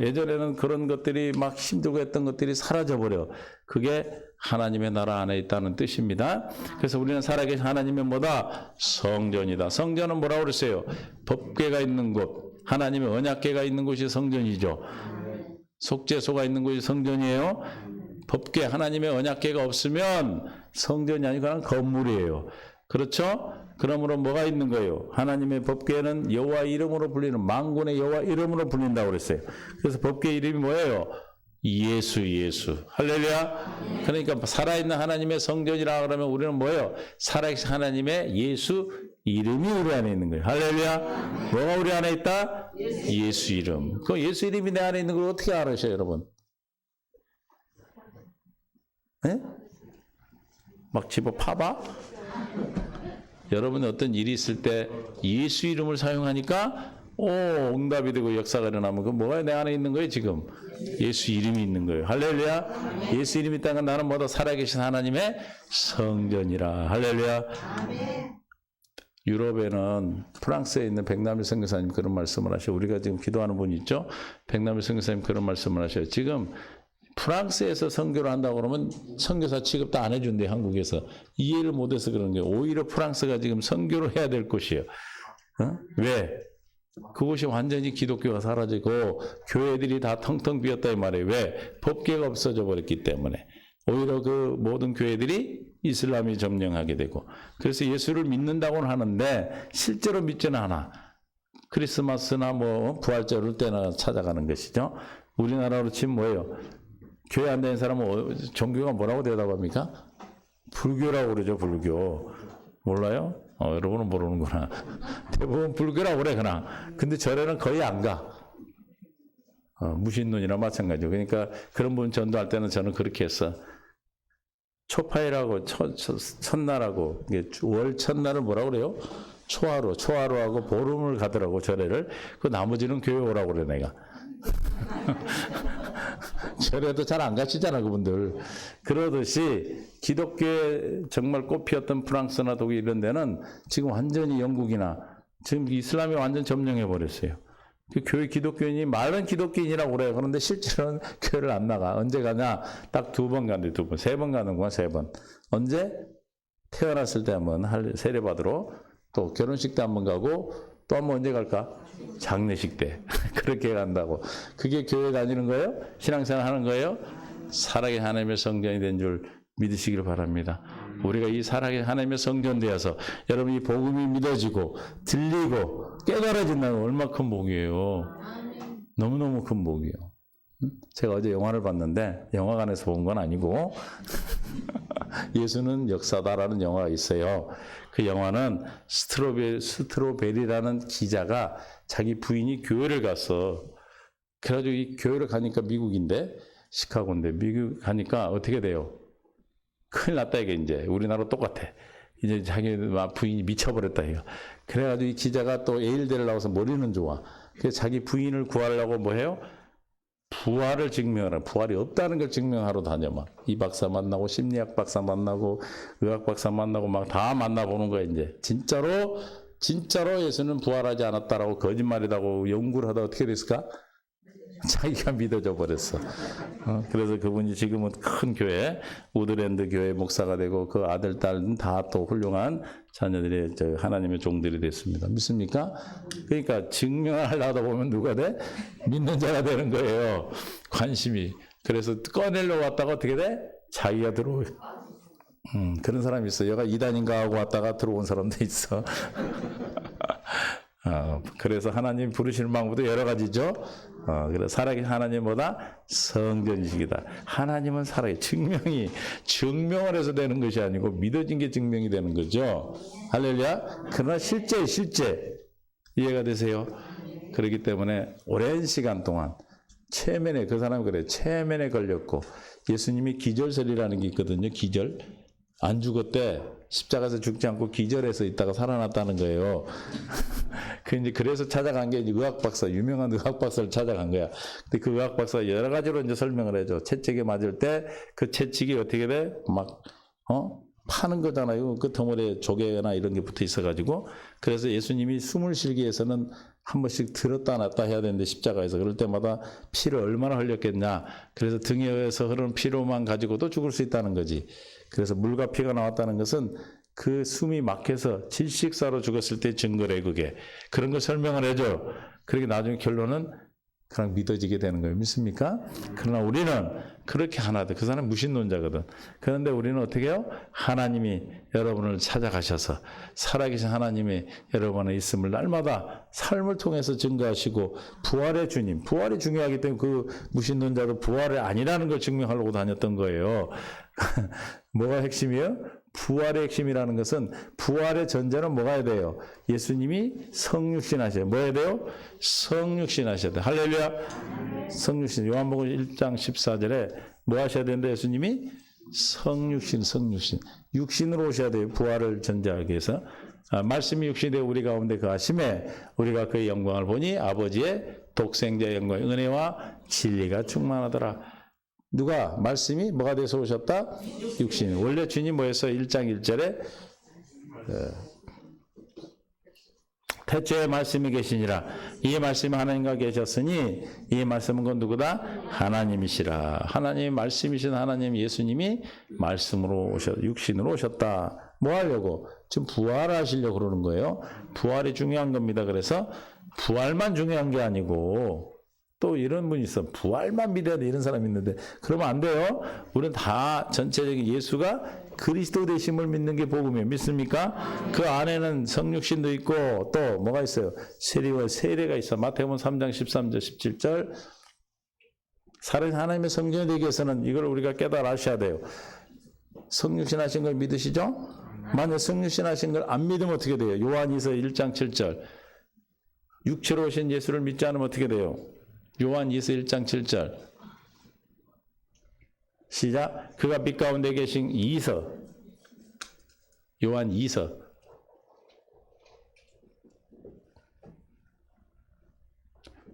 예전에는 그런 것들이 막 힘들고 했던 것들이 사라져버려. 그게 하나님의 나라 안에 있다는 뜻입니다. 그래서 우리는 살아계신 하나님의 뭐다? 성전이다. 성전은 뭐라고 그랬어요? 법궤가 있는 곳, 하나님의 언약궤가 있는 곳이 성전이죠. 속죄소가 있는 곳이 성전이에요. 법궤, 하나님의 언약궤가 없으면 성전이 아니고 그냥 건물이에요. 그렇죠? 그러므로 뭐가 있는 거예요? 하나님의 법궤는 여호와 이름으로 불리는 만군의 여호와 이름으로 불린다고 그랬어요. 그래서 법궤 이름이 뭐예요? 예수. 할렐루야. 그러니까 살아있는 하나님의 성전이라 그러면 우리는 뭐예요? 살아계신 하나님의 예수 이름이 우리 안에 있는 거예요. 할렐루야. 뭐가 우리 안에 있다? 예수 이름. 그 예수 이름이 내 안에 있는 걸 어떻게 알으셔요, 여러분? 네? 막 집어 파봐? 여러분이 어떤 일이 있을 때 예수 이름을 사용하니까 응답이 되고 역사가 일어나면 그 뭐가 내 안에 있는 거예요 지금? 예수 이름이 있는 거예요. 할렐루야. 예수 이름이 있다는 건 나는 뭐다? 살아계신 하나님의 성전이라. 할렐루야. 유럽에는 프랑스에 있는 백남일 선교사님 그런 말씀을 하셔요. 우리가 지금 기도하는 분이 있죠? 백남일 선교사님 그런 말씀을 하셔요. 지금 프랑스에서 선교를 한다고 그러면 선교사 취급도 안 해준대. 한국에서 이해를 못해서 그런 거예요. 오히려 프랑스가 지금 선교를 해야 될 곳이에요. 왜? 그곳이 완전히 기독교가 사라지고 교회들이 다 텅텅 비었다 이 말이에요. 왜? 법궤가 없어져 버렸기 때문에. 오히려 그 모든 교회들이 이슬람이 점령하게 되고. 그래서 예수를 믿는다고는 하는데 실제로 믿지는 않아. 크리스마스나 뭐 부활절을 때나 찾아가는 것이죠. 우리나라로 치면 뭐예요? 교회 안 다니는 사람은 종교가 뭐라고 대답합니까? 불교라고 그러죠. 불교. 몰라요? 여러분은 모르는구나. 대부분 불교라고 그래 그냥. 근데 절에는 거의 안 가. 무신론이나 마찬가지죠. 그러니까 그런 분 전도할 때는 저는 그렇게 했어. 초파일하고 첫날하고 월 첫날을 뭐라고 그래요? 초하루하고 보름을 가더라고 절에를. 그 나머지는 교회 오라고 그래 내가. 절에도 잘 안 가시잖아, 그분들. 그러듯이 기독교에 정말 꽃피었던 프랑스나 독일 이런 데는 지금 완전히 영국이나 지금 이슬람이 완전 점령해 버렸어요. 그 교회 기독교인이 말은 기독교인이라고 그래요. 그런데 실제로는 교회를 안 나가. 언제 가냐? 딱 2번 간대, 2번. 3번 가는구나, 3번. 언제? 태어났을 때 한번 세례 받으러, 또 결혼식 때 한번 가고, 또 한번 언제 갈까? 장례식 때. 그렇게 간다고. 그게 교회 다니는 거예요? 신앙생활 하는 거예요? 살아계신 하나님의 성전이 된 줄 믿으시길 바랍니다. 우리가 이 살아계신 하나님의 성전 되어서 여러분 이 복음이 믿어지고 들리고 깨달아진다는 얼마나 큰 복이에요. 너무너무 큰 복이에요. 제가 어제 영화를 봤는데 영화관에서 본 건 아니고 예수는 역사다라는 영화가 있어요. 그 영화는 스트로베리라는 기자가 자기 부인이 교회를 갔어. 그래가지고 이 교회를 가니까 미국인데 시카고인데 미국 가니까 어떻게 돼요? 큰일 났다 이게 이제 우리나라 똑같아. 이제 자기 부인이 미쳐버렸다 이거. 그래가지고 이 기자가 또 예일대를 나와서 머리는 좋아. 그래서 자기 부인을 구하려고 뭐 해요? 부활을 증명하라. 부활이 없다는 걸 증명하러 다녀 막. 이 박사 만나고 심리학 박사 만나고 의학 박사 만나고 막 다 만나보는 거야 이제. 진짜로 예수는 부활하지 않았다라고 거짓말이라고 연구를 하다 어떻게 됐을까? 자기가 믿어져 버렸어. 그래서 그분이 지금은 큰 교회, 우드랜드 교회 목사가 되고 그 아들, 딸은 다 또 훌륭한 자녀들이 하나님의 종들이 됐습니다. 믿습니까? 그러니까 증명을 하려다 보면 누가 돼? 믿는 자가 되는 거예요. 관심이. 그래서 꺼내려고 왔다가 어떻게 돼? 자기가 들어오요. 그런 사람이 있어. 얘가 이단인가 하고 왔다가 들어온 사람도 있어. 그래서 하나님 부르시는 방법도 여러 가지죠. 그래서 살아계신 하나님보다 성전이시기다. 하나님은 증명을 해서 되는 것이 아니고 믿어진 게 증명이 되는 거죠. 할렐루야. 그러나 실제 이해가 되세요? 그렇기 때문에 오랜 시간 동안 체면에 그 사람이 그래 체면에 걸렸고 예수님이 기절설이라는 게 있거든요. 기절. 안 죽었대. 십자가에서 죽지 않고 기절해서 있다가 살아났다는 거예요. 그래서 찾아간 게 의학 박사, 유명한 의학 박사를 찾아간 거야. 근데 그 의학 박사가 여러 가지로 이제 설명을 해줘. 채찍에 맞을 때 그 채찍이 어떻게 돼? 파는 거잖아요. 그 덩어리에 조개나 이런 게 붙어 있어가지고. 그래서 예수님이 숨을 쉬기 위해서는 한 번씩 들었다 놨다 해야 되는데 십자가에서 그럴 때마다 피를 얼마나 흘렸겠냐. 그래서 등에서 흐르는 피로만 가지고도 죽을 수 있다는 거지. 그래서 물과 피가 나왔다는 것은 그 숨이 막혀서 질식사로 죽었을 때 증거래 그게. 그런 걸 설명을 해줘. 그러게 나중에 결론은 그냥 믿어지게 되는 거예요. 믿습니까? 그러나 우리는 그렇게 하나도 그 사람은 무신론자거든. 그런데 우리는 어떻게 해요? 하나님이 여러분을 찾아가셔서 살아계신 하나님이 여러분의 있음을 날마다 삶을 통해서 증거하시고 부활의 주님, 부활이 중요하기 때문에 그 무신론자도 부활이 아니라는 걸 증명하려고 다녔던 거예요. 뭐가 핵심이에요? 부활의 핵심이라는 것은 부활의 전제는 뭐가 해야 돼요? 예수님이 성육신 하셔야 돼요. 뭐 해야 돼요? 성육신 하셔야 돼요. 할렐루야. 성육신. 요한복음 1장 14절에 뭐 하셔야 되는데 예수님이 성육신. 육신으로 오셔야 돼요. 부활을 전제하기 위해서. 말씀이 육신이 되어 우리 가운데 거하심에 우리가 그의 영광을 보니 아버지의 독생자의 영광, 은혜와 진리가 충만하더라. 누가? 말씀이 뭐가 돼서 오셨다? 육신. 원래 주님 뭐였어? 1장 1절에 태초에 말씀이 계시니라. 이 말씀이 하나님과 계셨으니 이 말씀은 건 누구다? 하나님이시라. 하나님이 말씀이신 하나님 예수님이 말씀으로 육신으로 오셨다. 뭐 하려고? 지금 부활하시려고 그러는 거예요. 부활이 중요한 겁니다. 그래서 부활만 중요한 게 아니고 또 이런 분이 있어. 부활만 믿어야 돼. 이런 사람이 있는데 그러면 안 돼요. 우리는 다 전체적인 예수가 그리스도 되심을 믿는 게 복음이에요. 믿습니까? 그 안에는 성육신도 있고 또 뭐가 있어요? 세례가 있어. 마태복음 3장 13절 17절 살아계신 하나님의 성전이 되기 위해서는 이걸 우리가 깨달으셔야 돼요. 성육신 하신 걸 믿으시죠? 만약 성육신 하신 걸 안 믿으면 어떻게 돼요? 요한이서 1장 7절 육체로 오신 예수를 믿지 않으면 어떻게 돼요? 요한이서 1장 7절 시작. 그가 빛 가운데 계신 이서 요한 2서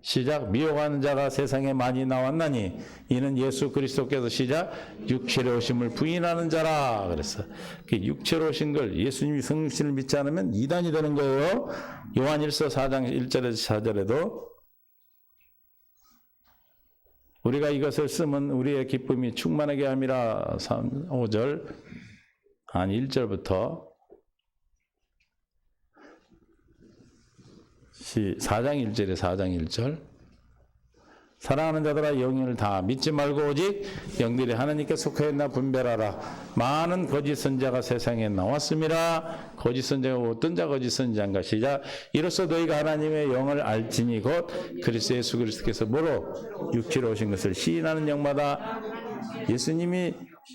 시작. 미혹하는 자가 세상에 많이 나왔나니 이는 예수 그리스도께서 시작 육체로 오심을 부인하는 자라 그랬어. 육체로 오신 걸 예수님이 성육신을 믿지 않으면 이단이 되는 거예요. 요한일서 4장 1절에서 4절에도 우리가 이것을 쓰면 우리의 기쁨이 충만하게 함이라 5절 아니 1절부터 4장 1절에 4장 1절 사랑하는 자들아 영을 다 믿지 말고 오직 영들이 하나님께 속하였나 분별하라. 많은 거짓 선자가 세상에 나왔음이라. 거짓 선자가 어떤 자 거짓 선자인가. 시작. 이로써 너희가 하나님의 영을 알지니 곧 그리스도 예수 그리스도께서 뭐로 육체로 오신 것을 시인하는 영마다 예수님이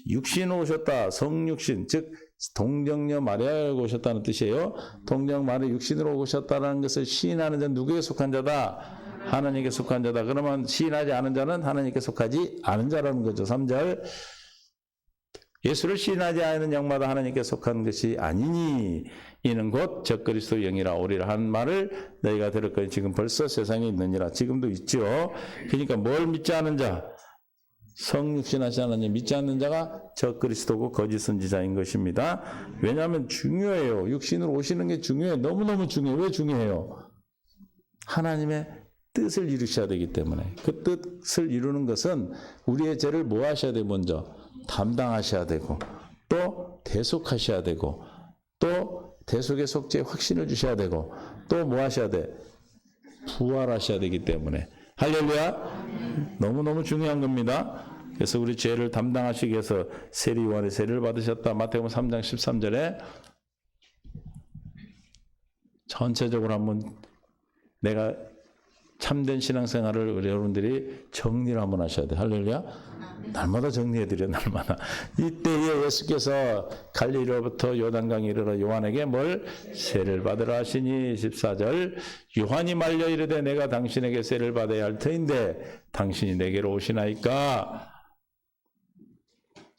육신으로 오셨다. 성육신 즉 동정녀 마리아가 오셨다는 뜻이에요. 동정 마리아 육신으로 오셨다는 것을 시인하는 자는 누구에 속한 자다? 하나님께 속한 자다. 그러면 시인하지 않은 자는 하나님께 속하지 않은 자라는 거죠. 3절 예수를 시인하지 않은 영마다 하나님께 속한 것이 아니니 이는 곧 적그리스도 영이라 오리라 한 말을 너희가 들었거니 지금 벌써 세상에 있느니라. 지금도 있죠. 그러니까 뭘 믿지 않은 자? 성육신하신 하나님 믿지 않는 자가 적그리스도고 거짓 선지자인 것입니다. 왜냐하면 중요해요. 육신으로 오시는 게 중요해요. 너무너무 중요해요. 왜 중요해요? 하나님의 뜻을 이루셔야 되기 때문에. 그 뜻을 이루는 것은 우리의 죄를 뭐 하셔야 돼요? 먼저 담당하셔야 되고 또 대속하셔야 되고 또 대속의 속죄의 확신을 주셔야 되고 또 뭐 하셔야 돼? 부활하셔야 되기 때문에. 할렐루야. 너무너무 중요한 겁니다. 그래서 우리 죄를 담당하시기 위해서 세리요한의 세례를 받으셨다. 마태복음 3장 13절에 전체적으로 한번 내가 참된 신앙생활을 우리 여러분들이 정리를 한번 하셔야 돼요. 할렐루야. 날마다 정리해드려 날마다. 이때에 예수께서 갈릴리로부터 요단강에 이르러 요한에게 뭘 세례를 받으라 하시니 14절 요한이 말려 이르되 내가 당신에게 세례를 받아야 할 터인데 당신이 내게로 오시나이까.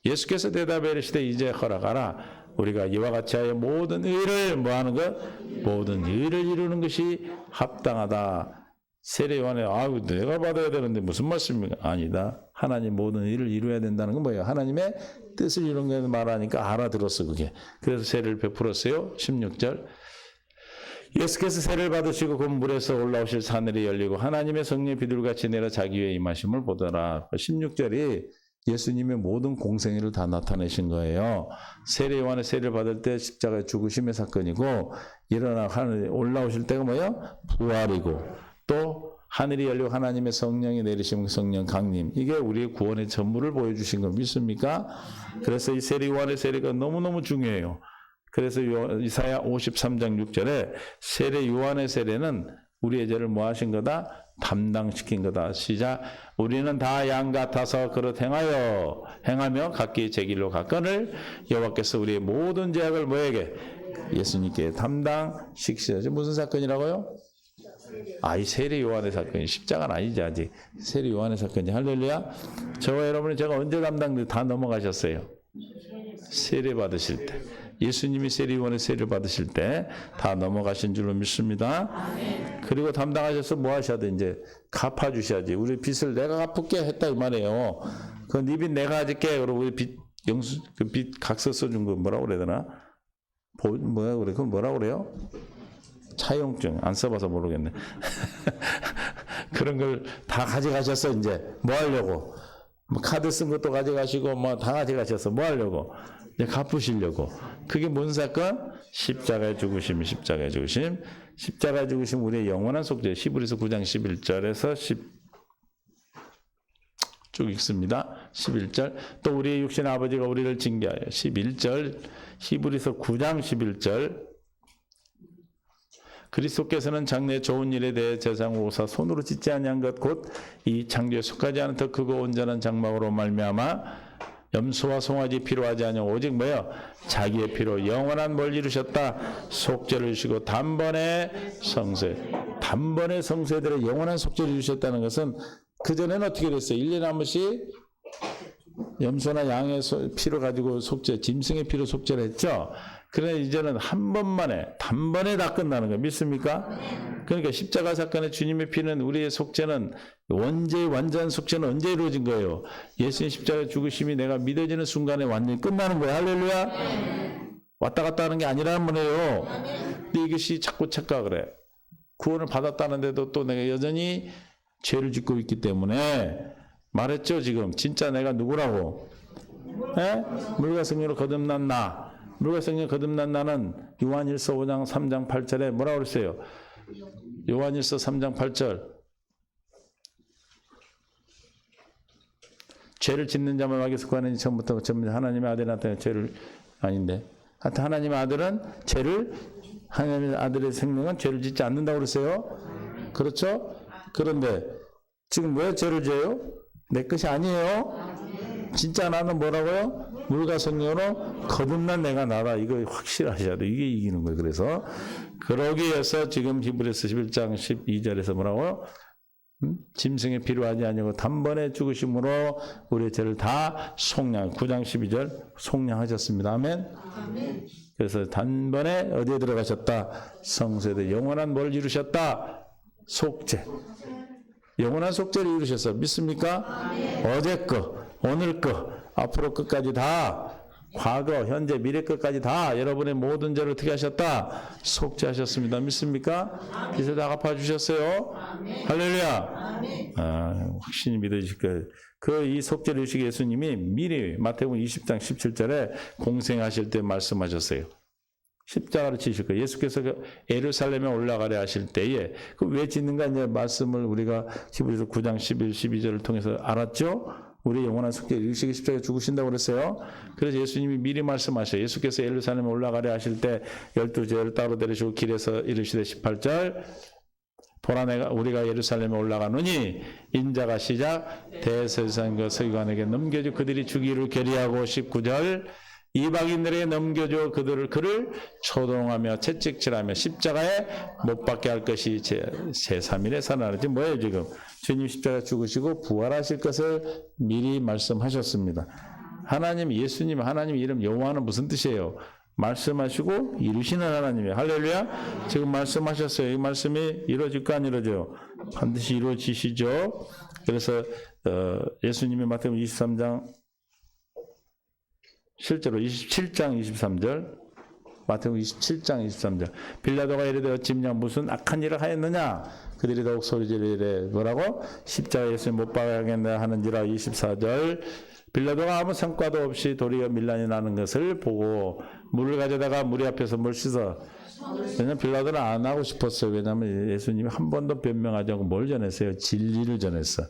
예수께서 대답해 이르시되 이제 허락하라. 우리가 이와 같이 하여 모든 의를 뭐 하는 것? 모든 의를 이루는 것이 합당하다. 세례 요한에 아유 내가 받아야 되는데 무슨 말씀입니까? 아니다. 하나님 모든 일을 이루어야 된다는 건 뭐예요? 하나님의 뜻을 이루는 걸 말하니까 알아들었어 그게. 그래서 세례를 베풀었어요. 16절 예수께서 세례를 받으시고 그 물에서 올라오실 하늘이 열리고 하나님의 성령이 비둘같이 내려 자기 위에 임하심을 보더라. 16절이 예수님의 모든 공생애를 다 나타내신 거예요. 세례 요한의 세례를 받을 때 십자가의 죽으심의 사건이고 일어나 하늘 올라오실 때가 뭐예요? 부활이고 또 하늘이 열리고 하나님의 성령이 내리시면 성령 강림. 이게 우리의 구원의 전부를 보여주신 거 믿습니까? 그래서 이 세례 요한의 세례가 너무너무 중요해요. 그래서 이사야 53장 6절에 세례 요한의 세례는 우리의 죄를 뭐 하신 거다? 담당시킨 거다. 시작. 우리는 다 양 같아서 그릇 행하며 각기 제 길로 갔거늘 여호와께서 우리의 모든 죄악을 뭐에게? 예수님께 담당시키셔야지. 무슨 사건이라고요? 이 세례 요한의 사건이 십자가는 아니지 아직. 세례 요한의 사건이. 할렐루야. 저와 여러분이 제가 언제 담당돼 다 넘어가셨어요? 세례 받으실 때. 예수님이 세례 요한의 세례를 받으실 때 다 넘어가신 줄로 믿습니다. 그리고 담당하셔서 뭐 하셔야 돼? 이제 갚아주셔야지. 우리 빚을 내가 갚을게 했다 이 말이에요. 그 네 빚 내가 가질게. 그리고 우리 빚 각서 써준 거 뭐라고 그래야 되나? 뭐야 그래? 그건 뭐라고 그래요? 차용증 안 써봐서 모르겠네. 그런 걸 다 가져가셨어. 이제 뭐 하려고? 뭐 카드 쓴 것도 가져가시고 뭐 다 가져가셨어. 뭐 하려고? 이제 갚으시려고. 그게 뭔 사건? 십자가의 죽으심, 십자가의 죽으심. 십자가의 죽으심 우리의 영원한 속죄. 히브리서 9장 11절에서 쭉 읽습니다. 11절. 또 우리의 육신 아버지가 우리를 징계하여 11절. 히브리서 9장 11절. 그리스도께서는 장래 좋은 일에 대해 제사장을 오사 손으로 짓지 아니한 것 곧 이 창조에 속하지 않은 더 크고 온전한 장막으로 말미암아 염소와 송아지 필요하지 않냐 오직 뭐요? 자기의 피로 영원한 뭘 이루셨다. 속죄를 주시고 단번에 성소들의 영원한 속죄를 이루셨다는 것은 그전에는 어떻게 됐어요? 1년에 한 번씩 염소나 양의 피로 가지고 속죄, 짐승의 피로 속죄를 했죠. 그러나 이제는 한 번만에 단번에 다 끝나는 거예요. 믿습니까? 그러니까 십자가 사건의 주님의 피는 우리의 속죄는 완전 속죄는 언제 이루어진 거예요? 예수님 십자가 죽으심이 내가 믿어지는 순간에 완전히 끝나는 거예요. 할렐루야. 왔다 갔다 하는 게 아니라는 거예요. 근데 이것이 자꾸 착각을 해. 구원을 받았다는데도 또 내가 여전히 죄를 짓고 있기 때문에 말했죠. 지금 진짜 내가 누구라고? 에? 물과 성령으로 거듭난 나. 물과 성령으로 거듭난 나는 요한일서 5장 3장 8절에 뭐라고 그랬어요? 요한일서 3장 8절 죄를 짓는 자만 마귀에서 구하는 처음부터 하나님의 아들이 나타나 죄를 아닌데 하여튼 하나님의 아들은 하나님의 아들의 생명은 죄를 짓지 않는다고 그랬어요. 그렇죠? 그런데 지금 왜 죄를 져요? 내 것이 아니에요. 진짜 나는 뭐라고요? 물과 성령으로 거듭난 내가 나다. 이거 확실하셔야 돼. 이게 이기는 거예요. 그래서 그러기 위해서 지금 히브리서 11장 12절에서 뭐라고요? 짐승이 필요하지 아니고 단번에 죽으심으로 우리의 죄를 다 속량. 9장 12절 속량하셨습니다. 아멘. 그래서 단번에 어디에 들어가셨다? 성소에 영원한 뭘 이루셨다? 속죄. 영원한 속죄를 이루셨어. 믿습니까? 어제 거, 오늘 거, 앞으로 끝까지 다 과거, 현재, 미래 끝까지 다 여러분의 모든 죄를 어떻게 하셨다? 속죄하셨습니다. 믿습니까? 이제 다 갚아주셨어요. 할렐루야. 확신이 믿어지실 거예요. 이 속죄를 이루시기 예수님이 미리 마태복음 20장 17절에 공생하실 때 말씀하셨어요. 십자가를 지실 거예요. 예수께서 예루살렘에 올라가려 하실 때에 왜 짓는가 이제 말씀을 우리가 히브리서 9장 11, 12절을 통해서 알았죠. 우리 영원한 속죄를 이루시기 십자가에 죽으신다고 그랬어요. 그래서 예수님이 미리 말씀하셔요. 예수께서 예루살렘에 올라가려 하실 때 12제를 따로 데리시고 길에서 이르시되 18절 보라 내가 우리가 예루살렘에 올라가노니 인자가 시작 대세상과 서기관에게 넘겨주 그들이 주기를 결의하고 19절 이방인들에게 넘겨줘 그를 초동하며 채찍질하며 십자가에 못 박게 할 것이 제3일에 살아나지 뭐예요 지금 주님 십자가 죽으시고 부활하실 것을 미리 말씀하셨습니다. 하나님 예수님 하나님 이름 여호와는 무슨 뜻이에요? 말씀하시고 이루시는 하나님이에요. 할렐루야. 지금 말씀하셨어요. 이 말씀이 이루어질까 안 이루어져요? 반드시 이루어지시죠. 그래서 예수님이 마태복음 23장 실제로 27장 23절 마태복음 27장 23절 빌라도가 이르되 어찌냐 무슨 악한 일을 하였느냐 그들이 더욱 소리지르되 뭐라고 십자가에 예수님 못 박아야겠다 하는지라 24절 빌라도가 아무 성과도 없이 도리어 밀란이 나는 것을 보고 물을 가져다가 무리 앞에서 물 씻어 왜냐하면 빌라도는 안 하고 싶었어요. 왜냐하면 예수님이 한 번도 변명하지 않고 뭘 전했어요? 진리를 전했어.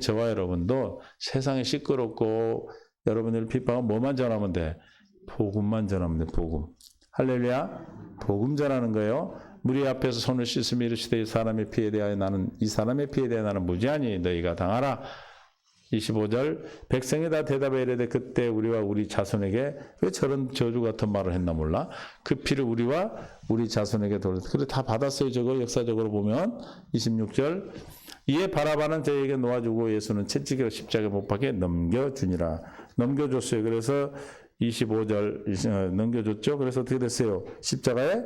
저와 여러분도 세상에 시끄럽고 여러분들 비판은 뭐만 전하면 돼? 복음만 전하면 돼. 복음. 할렐루야. 복음 전하는 거예요. 무리 앞에서 손을 씻으며 이르시되 이 사람의 피에 대하여 나는 무지하니 너희가 당하라. 25절 백성이 다 대답해 이르되 그때 우리와 우리 자손에게 왜 저런 저주 같은 말을 했나 몰라. 그 피를 우리와 우리 자손에게 돌렸다. 그래 다 받았어요. 저거 역사적으로 보면 26절 이에 바라바는 저에게 놓아주고 예수는 채찍으로 십자가에 못 박게 넘겨주니라. 넘겨줬어요. 그래서 25절 넘겨줬죠. 그래서 어떻게 됐어요? 십자가에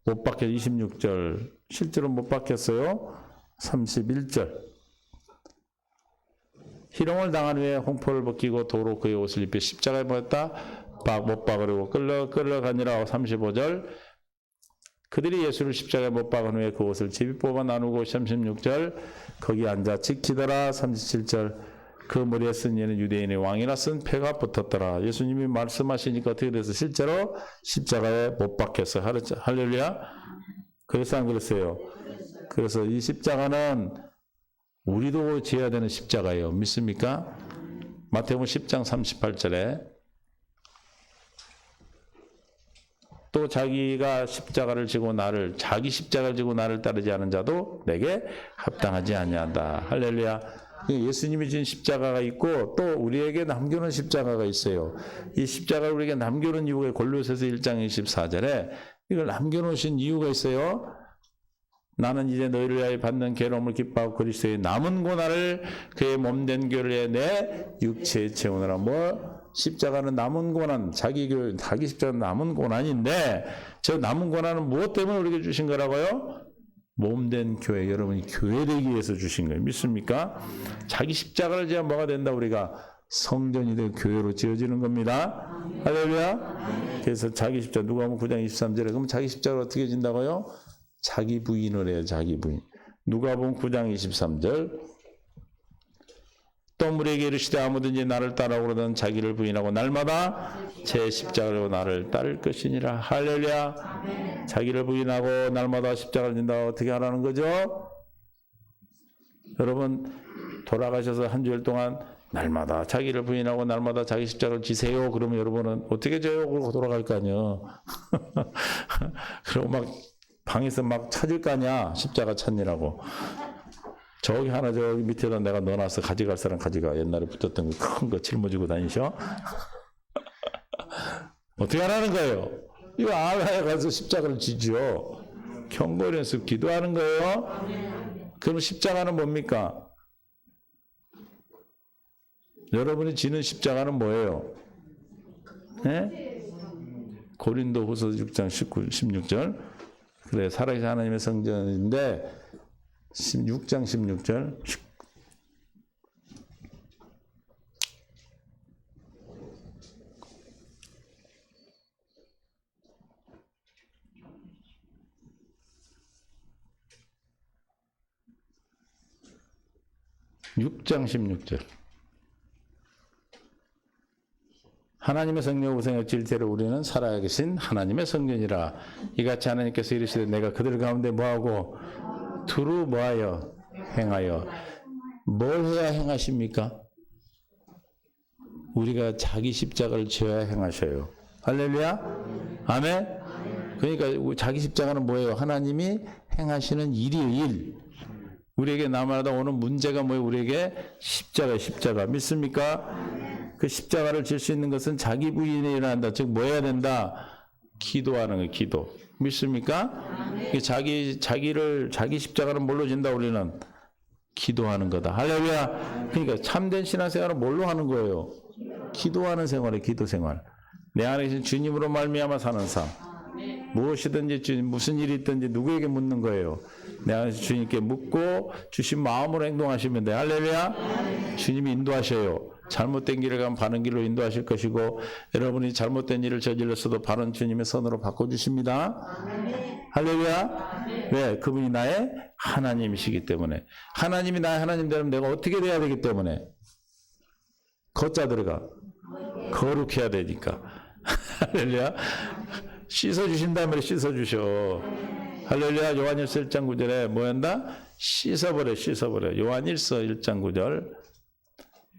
못 박혀 26절 실제로 못 박혔어요. 31절 희롱을 당한 후에 홍포를 벗기고 도로 그의 옷을 입혀 십자가에 못 박으려고 끌려가니라. 35절 그들이 예수를 십자가에 못 박은 후에 그 옷을 제비 뽑아 나누고 36절 거기 앉아 지키더라. 37절 그 머리에 쓴 이는 유대인의 왕이라 쓴 패가 붙었더라. 예수님이 말씀하시니까 어떻게 돼서 실제로 십자가에 못 박혔어요. 할렐루야. 그래서 안 그랬어요. 그래서 이 십자가는 우리도 지어야 되는 십자가예요. 믿습니까? 마태복음 10장 38절에 또 자기가 십자가를 지고 자기 십자가를 지고 나를 따르지 않은 자도 내게 합당하지 아니한다. 할렐루야. 예수님이 진 십자가가 있고 또 우리에게 남겨놓은 십자가가 있어요. 이 십자가를 우리에게 남겨놓은 이유가 골로새서 1장 24절에 이걸 남겨놓으신 이유가 있어요. 나는 이제 너희를 위하여 받는 괴로움을 기뻐하고 그리스도의 남은 고난을 그의 몸된 교회에 내 육체에 채우느라 십자가는 남은 고난, 자기 십자가는 남은 고난인데 저 남은 고난은 무엇 때문에 우리에게 주신 거라고요? 몸된 교회, 여러분이 교회되기 위해서 주신 거예요. 믿습니까? 자기 십자가를 지야 뭐가 된다? 우리가 성전이 되고 교회로 지어지는 겁니다. 할렐루야. 그래서 자기 십자가, 누가복음 9장 23절에 그럼 자기 십자가를 어떻게 진다고요? 자기 부인을 해요. 자기 부인. 누가복음 9장 23절. 또 무리에게 이르시되 아무든지 나를 따라오거든 자기를 부인하고 날마다 제 십자가로 나를 따를 것이니라. 할렐루야. 자기를 부인하고 날마다 십자가를 진다. 어떻게 하라는 거죠? 여러분 돌아가셔서 한 주일 동안 날마다 자기를 부인하고 날마다 자기 십자가를 지세요. 그러면 여러분은 어떻게 져요? 그러고 돌아갈 거 아니에요. 그리고 막 방에서 막 찾을 거 아니야. 십자가 찾느라고. 저기 하나 저기 밑에다 내가 넣어놨어. 가져갈 사람 가져가. 옛날에 붙었던 거 큰 거 짊어지고 다니셔. 어떻게 하라는 거예요? 이거 아라에 가서 십자가를 지죠. 경고 연습 기도하는 거예요. 그럼 십자가는 뭡니까? 여러분이 지는 십자가는 뭐예요? 네? 고린도 후서 6장 16절. 그래, 살아계신 하나님의 성전인데 6장 16절. (6장 16절) 하나님의 성령을 우상에 질태로 우리는 살아계신 하나님의 성전이라. 이같이 하나님께서 이르시되 내가 그들 가운데 뭐하고 두루 뭐하여 행하여. 뭘 해야 행하십니까? 우리가 자기 십자가를 지어야 행하셔요. 할렐루야. 아멘. 그러니까 자기 십자가는 뭐예요? 하나님이 행하시는 일이에요. 일. 우리에게 남아다 오는 문제가 뭐예요? 우리에게 십자가. 믿습니까? 그 십자가를 질 수 있는 것은 자기 부인이 일어난다. 즉 뭐 해야 된다? 기도하는 거예요. 기도. 믿습니까? 자기 십자가는 뭘로 진다? 우리는 기도하는 거다. 할렐루야. 그러니까 참된 신앙생활은 뭘로 하는 거예요? 기도하는 생활이에요. 기도 생활. 내 안에 계신 주님으로 말미암아 사는 삶. 무엇이든지 주님, 무슨 일이 있든지 누구에게 묻는 거예요? 내 안에서 주님께 묻고 주신 마음으로 행동하시면 돼요. 할렐루야. 주님이 인도하셔요. 잘못된 길을 가면 바른 길로 인도하실 것이고 여러분이 잘못된 일을 저질렀어도 바른 주님의 선으로 바꿔주십니다. 할렐루야. 왜? 그분이 나의 하나님이시기 때문에. 하나님이 나의 하나님 되면 내가 어떻게 돼야 되기 때문에. 거자 들어가. 거룩해야 되니까. 할렐루야. 씻어주신 다음에 씻어주셔. 할렐루야. 요한일서 1장 9절에 뭐 한다? 씻어버려. 요한일서 1장 9절.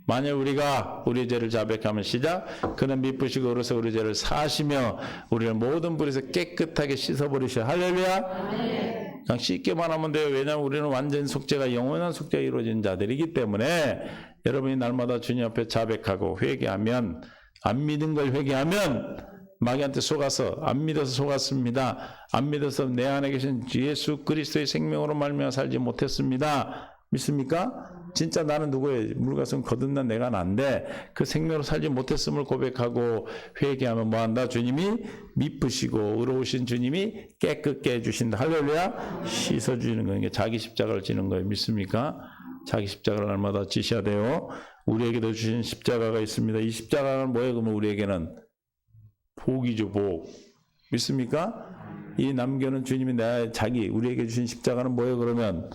만약 우리가 우리 죄를 자백하면 시작. 그는 미쁘시고 어려서 우리 죄를 사시며 우리를 모든 불에서 깨끗하게 씻어버리셔. 할렐루야. 그냥 씻기만 하면 돼요. 왜냐하면 우리는 완전 속죄가 영원한 속죄가 이루어진 자들이기 때문에 여러분이 날마다 주님 앞에 자백하고 회개하면, 안 믿은 걸 회개하면 마귀한테 속아서, 안 믿어서 속았습니다. 안 믿어서 내 안에 계신 예수 그리스도의 생명으로 말미암아 살지 못했습니다. 믿습니까? 진짜 나는 누구예요? 물가슴 거듭난 내가 난데 그 생명으로 살지 못했음을 고백하고 회개하면 뭐한다? 주님이 미쁘시고 의로우신 주님이 깨끗게 해주신다. 할렐루야. 씻어주시는 거예요. 자기 십자가를 지는 거예요. 믿습니까? 자기 십자가를 날마다 지셔야 돼요. 우리에게도 주신 십자가가 있습니다. 이 십자가는 뭐예요? 그러면 우리에게는 복이죠. 복. 믿습니까? 이 남겨는 주님이 우리에게 주신 십자가는 뭐예요? 그러면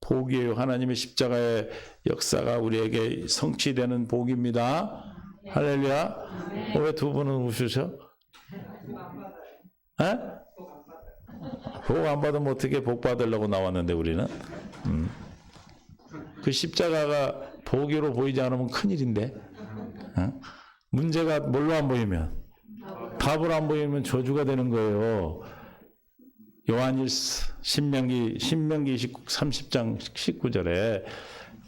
복이에요. 하나님의 십자가의 역사가 우리에게 성취되는 복입니다. 할렐루야. 왜 두 분은 웃으셔? 에? 복 안 받으면 어떻게 복 받으려고 나왔는데 우리는? 그 십자가가 복으로 보이지 않으면 큰일인데. 문제가 뭘로 안 보이면? 답을 안 보이면 저주가 되는 거예요. 요한일서 신명기 30장 19절에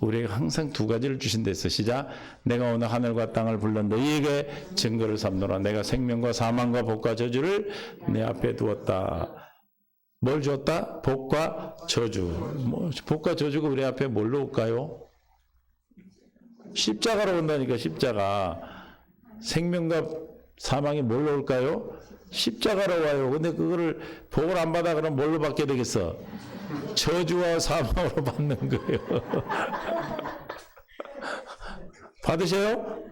우리에게 항상 두 가지를 주신 데 있어. 시작. 내가 오늘 하늘과 땅을 불렀는데 이에게 증거를 삼노라. 내가 생명과 사망과 복과 저주를 내 앞에 두었다. 뭘 줬다? 복과 저주. 복과 저주가 우리 앞에 뭘로 올까요? 십자가로 온다니까. 십자가. 생명과 사망이 뭘로 올까요? 십자가로 와요. 근데 그거를 복을 안 받아 그러면 뭘로 받게 되겠어? 저주와 사망으로 받는 거예요. 받으셔요?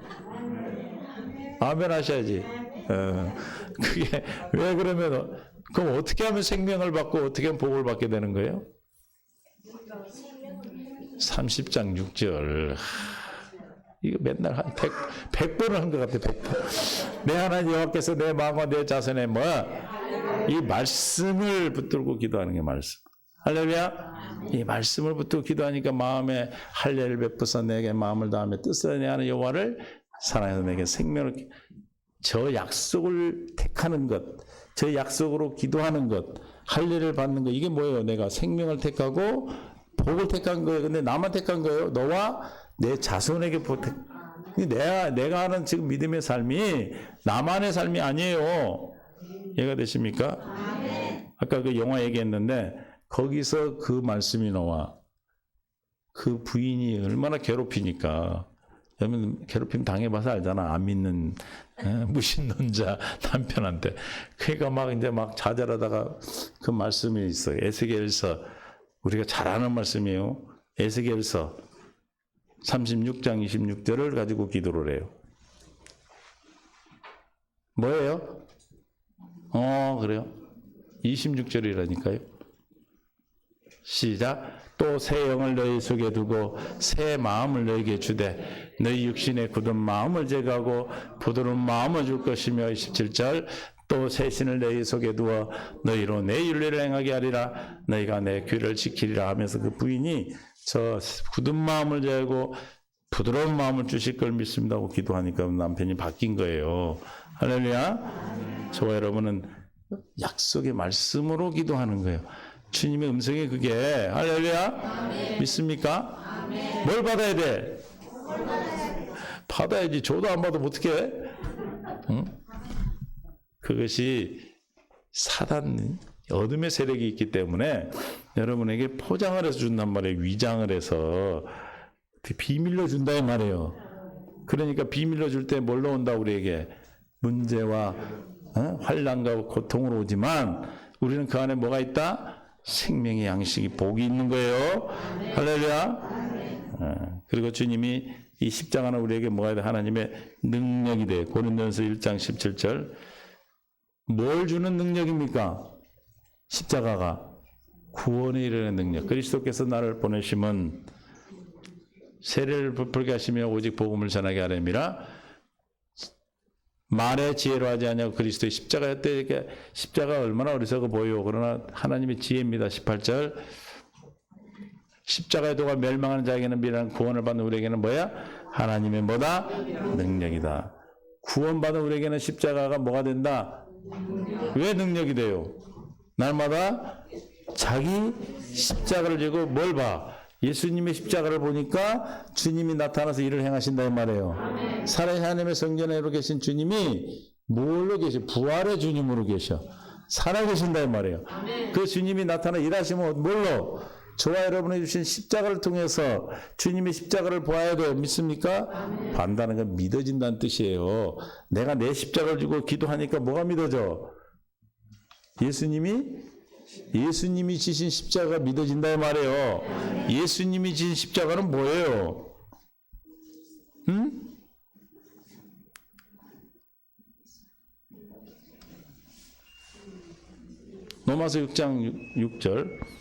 아멘 하셔야지. 그게 왜 그러면 그럼 어떻게 하면 생명을 받고 어떻게 하면 복을 받게 되는 거예요? 30장 6절. 이거 맨날 한 100번을 한 것 같아. 100번. 내 하나님 여호와께서 내 마음과 내 자손에 이 말씀을 붙들고 기도하는 게 말씀. 할렐루야. 이 말씀을 붙들고 기도하니까 마음에 할례를 베푸서 내게 마음을 다하며 뜻을 내 하는 여호와를 사랑해서 내게 생명을, 저 약속을 택하는 것, 저 약속으로 기도하는 것, 할례를 받는 것, 이게 뭐예요? 내가 생명을 택하고 복을 택한 거예요. 근데 나만 택한 거예요. 너와 내 자손에게 내가 하는 지금 믿음의 삶이 나만의 삶이 아니에요. 이해가 되십니까? 아까 그 영화 얘기했는데 거기서 그 말씀이 나와. 그 부인이 얼마나 괴롭히니까. 여러분 괴롭힘 당해봐서 알잖아. 안 믿는 무신론자 남편한테. 그러니까 막 이제 막 좌절하다가 그 말씀이 있어요. 에스겔서, 우리가 잘 아는 말씀이에요. 에스겔서 36장 26절을 가지고 기도를 해요. 뭐예요? 그래요? 26절이라니까요. 시작. 또 새 영을 너희 속에 두고 새 마음을 너희에게 주되 너희 육신의 굳은 마음을 제거하고 부드러운 마음을 줄 것이며 27절. 또 새 신을 너희 속에 두어 너희로 내 윤례를 행하게 하리라. 너희가 내 규례를 지키리라 하면서 그 부인이 저 굳은 마음을 제하고 부드러운 마음을 주실 걸 믿습니다 하고 기도하니까 남편이 바뀐 거예요. 할렐루야. 저와 여러분은 약속의 말씀으로 기도하는 거예요. 주님의 음성이 그게 할렐루야. 아멘. 믿습니까? 아멘. 뭘 받아야 돼? 받아야지. 줘도 안 받으면 어떻게 해? 응? 그것이 사단, 어둠의 세력이 있기 때문에 여러분에게 포장을 해서 준단 말이에요. 위장을 해서 비밀로 준다 이 말이에요. 그러니까 비밀로 줄 때 뭘로 온다 우리에게? 문제와 환난과 고통으로 오지만 우리는 그 안에 뭐가 있다? 생명의 양식이 복이 있는 거예요. 할렐루야. 그리고 주님이 이 십자가는 우리에게 뭐가 돼? 하나님의 능력이 돼. 고린도전서 1장 17절. 뭘 주는 능력입니까? 십자가가 구원에 이르는 능력. 그리스도께서 나를 보내심은 세례를 베풀게 하시며 오직 복음을 전하게 하려니라. 말의 지혜로 하지 아니하고 그리스도의 십자가였대. 십자가가 얼마나 어리석어 보여. 그러나 하나님의 지혜입니다. 18절. 십자가의 도가 멸망하는 자에게는 미련한 구원을 받는 우리에게는 뭐야? 하나님의 뭐다? 능력이다. 구원받은 우리에게는 십자가가 뭐가 된다? 왜 능력이 돼요? 날마다 자기 십자가를 지고 뭘 봐? 예수님의 십자가를 보니까 주님이 나타나서 일을 행하신다 이 말이에요. 살아계신 하나님의 성전에 계신 주님이 뭘로 계셔? 부활의 주님으로 계셔. 살아계신다 이 말이에요. 그 주님이 나타나 일하시면 뭘로? 저와 여러분이 주신 십자가를 통해서 주님의 십자가를 보아야 돼요. 믿습니까? 반다는 건 믿어진다는 뜻이에요. 내가 내 십자가를 주고 기도하니까 뭐가 믿어져? 예수님이 지신 십자가가 믿어진다 이 말이에요. 예수님이 지신 십자가는 뭐예요? 응? 로마서 6장 6절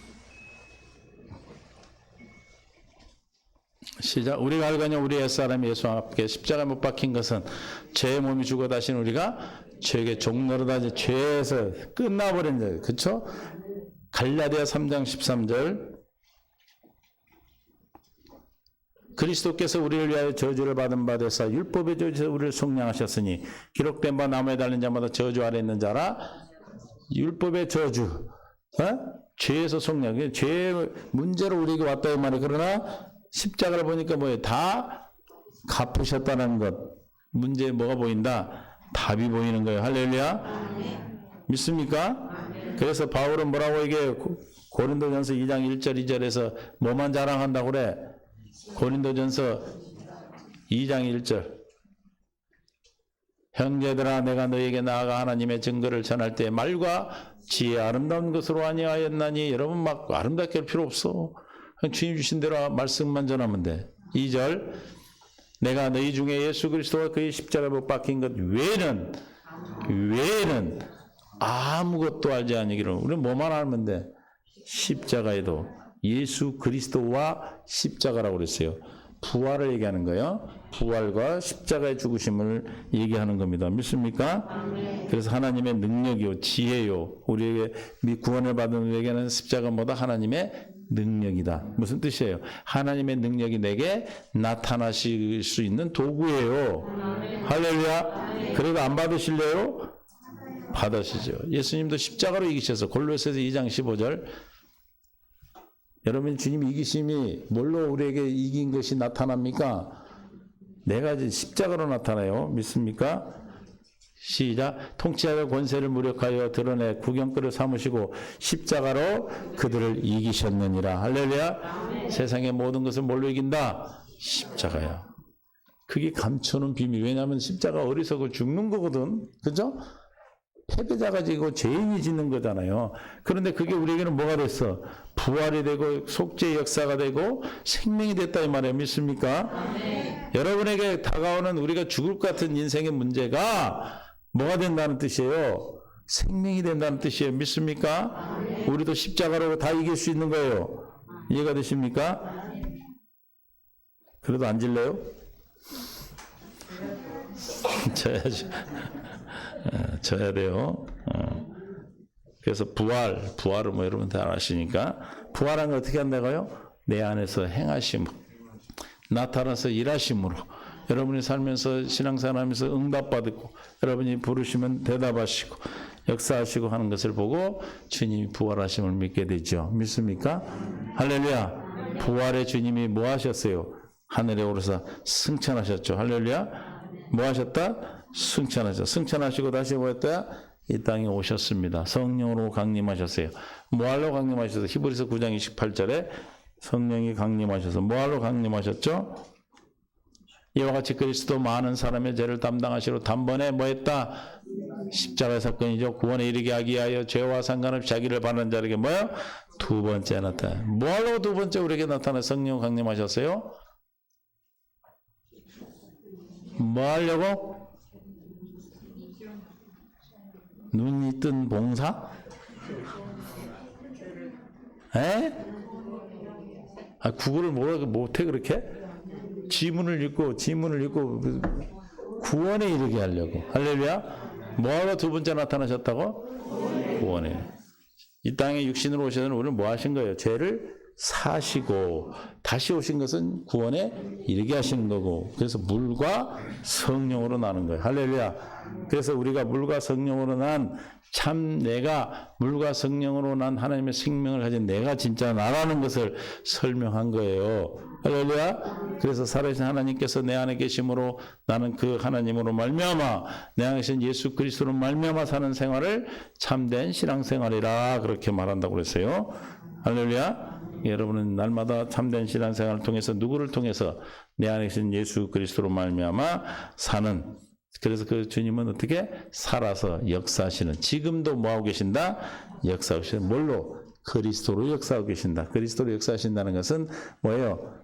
시작. 우리가 알거냐 우리 옛사람 예수와 함께 십자가에 못 박힌 것은 죄의 몸이 죽어 다신 우리가 죄에게 종노릇하지 죄에서 끝나버린 거예요. 그렇죠? 갈라디아 3장 13절 그리스도께서 우리를 위하여 저주를 받은 바 되사 율법의 저주에서 우리를 속량하셨으니 기록된 바 나무에 달린 자마다 저주 아래 있는 자라. 율법의 저주, 죄에서 속량, 죄의 문제로 우리에게 왔다 이 말이에요. 그러나 십자가를 보니까 뭐예요? 다 갚으셨다는 것. 문제에 뭐가 보인다? 답이 보이는 거예요. 할렐루야. 믿습니까? 그래서 바울은 뭐라고 얘기해요? 고린도전서 2장 1절 2절에서 뭐만 자랑한다고 그래? 고린도전서 2장 1절 형제들아 내가 너에게 나아가 하나님의 증거를 전할 때 말과 지혜 아름다운 것으로 아니하였나니. 여러분 막 아름답게 할 필요 없어. 그냥 주님 주신 대로 말씀만 전하면 돼. 2절 내가 너희 중에 예수 그리스도가 그의 십자가에 못 박힌 것 외에는 아무것도 알지 아니기를. 우리는 뭐만 알면 돼? 십자가에도 예수 그리스도와 십자가라고 그랬어요. 부활을 얘기하는 거예요. 부활과 십자가의 죽으심을 얘기하는 겁니다. 믿습니까? 그래서 하나님의 능력이요 지혜요 우리에게 구원을 받은 우리에게는 십자가보다 하나님의 능력이다. 무슨 뜻이에요? 하나님의 능력이 내게 나타나실 수 있는 도구예요. 할렐루야. 그래도 안 받으실래요? 받으시죠. 예수님도 십자가로 이기셔서 골로새서 2장 15절 여러분 주님이 이기심이 뭘로 우리에게 이긴 것이 나타납니까? 네 가지 십자가로 나타나요. 믿습니까? 시작. 통치하여 권세를 무력하여 드러내 구경거리를 삼으시고 십자가로 그들을 이기셨느니라. 할렐루야. 세상의 모든 것을 뭘로 이긴다? 십자가야. 그게 감추는 비밀. 왜냐하면 십자가 어리석고 죽는 거거든. 그죠? 패배자가 지고 죄인이 짓는 거잖아요. 그런데 그게 우리에게는 뭐가 됐어? 부활이 되고 속죄의 역사가 되고 생명이 됐다 이 말이에요. 믿습니까? 네. 여러분에게 다가오는 우리가 죽을 것 같은 인생의 문제가 뭐가 된다는 뜻이에요? 생명이 된다는 뜻이에요. 믿습니까? 네. 우리도 십자가로 다 이길 수 있는 거예요. 이해가 되십니까? 그래도 앉을래요? 져야죠. 져야 돼요. 그래서 부활을 뭐 여러분 다 아시니까 부활한 걸 어떻게 한다고요? 내 안에서 행하심으로 나타나서 일하심으로 여러분이 살면서 신앙생활하면서 응답받고 여러분이 부르시면 대답하시고 역사하시고 하는 것을 보고 주님이 부활하심을 믿게 되죠. 믿습니까? 할렐루야. 부활의 주님이 뭐 하셨어요? 하늘에 오르사 승천하셨죠. 할렐루야. 뭐 하셨다? 승천하셨다. 승천하시고 다시 뭐였다? 이 땅에 오셨습니다. 성령으로 강림하셨어요. 뭐하러 강림하셨어요? 히브리서 9장 28절에 성령이 강림하셔서 뭐하러 강림하셨죠? 이와 같이 그리스도 많은 사람의 죄를 담당하시러 단번에 뭐했다? 십자가 사건이죠. 구원에 이르게 하기 위하여 죄와 상관없이 자기를 바라는 자에게 뭐요? 두 번째 나타나. 뭐하러 두 번째 우리에게 나타나 성령 강림하셨어요? 뭐 하려고? 눈이 뜬 봉사? 에? 국어를 못해 그렇게? 지문을 읽고 구원에 이르게 하려고. 할렐루야. 뭐하러 두 번째 나타나셨다고? 구원에. 이 땅에 육신으로 오시는 우리는 뭐 하신 거예요? 죄를 사시고 다시 오신 것은 구원에 이르게 하시는 거고, 그래서 물과 성령으로 나는 거예요. 할렐루야. 그래서 우리가 물과 성령으로 난 내가 물과 성령으로 난 하나님의 생명을 가진 내가 진짜 나라는 것을 설명한 거예요. 할렐루야. 그래서 살아계신 하나님께서 내 안에 계심으로 나는 그 하나님으로 말미암아 내 안에 계신 예수 그리스도로 말미암아 사는 생활을 참된 신앙생활이라 그렇게 말한다고 그랬어요. 할렐루야. 여러분은 날마다 참된 신앙생활을 통해서 누구를 통해서 내 안에 계신 예수 그리스도로 말미암아 사는, 그래서 그 주님은 어떻게 살아서 역사하시는, 지금도 뭐하고 계신다? 역사하고 계신다. 뭘로? 그리스도로 역사하고 계신다. 그리스도로 역사하신다는 것은 뭐예요?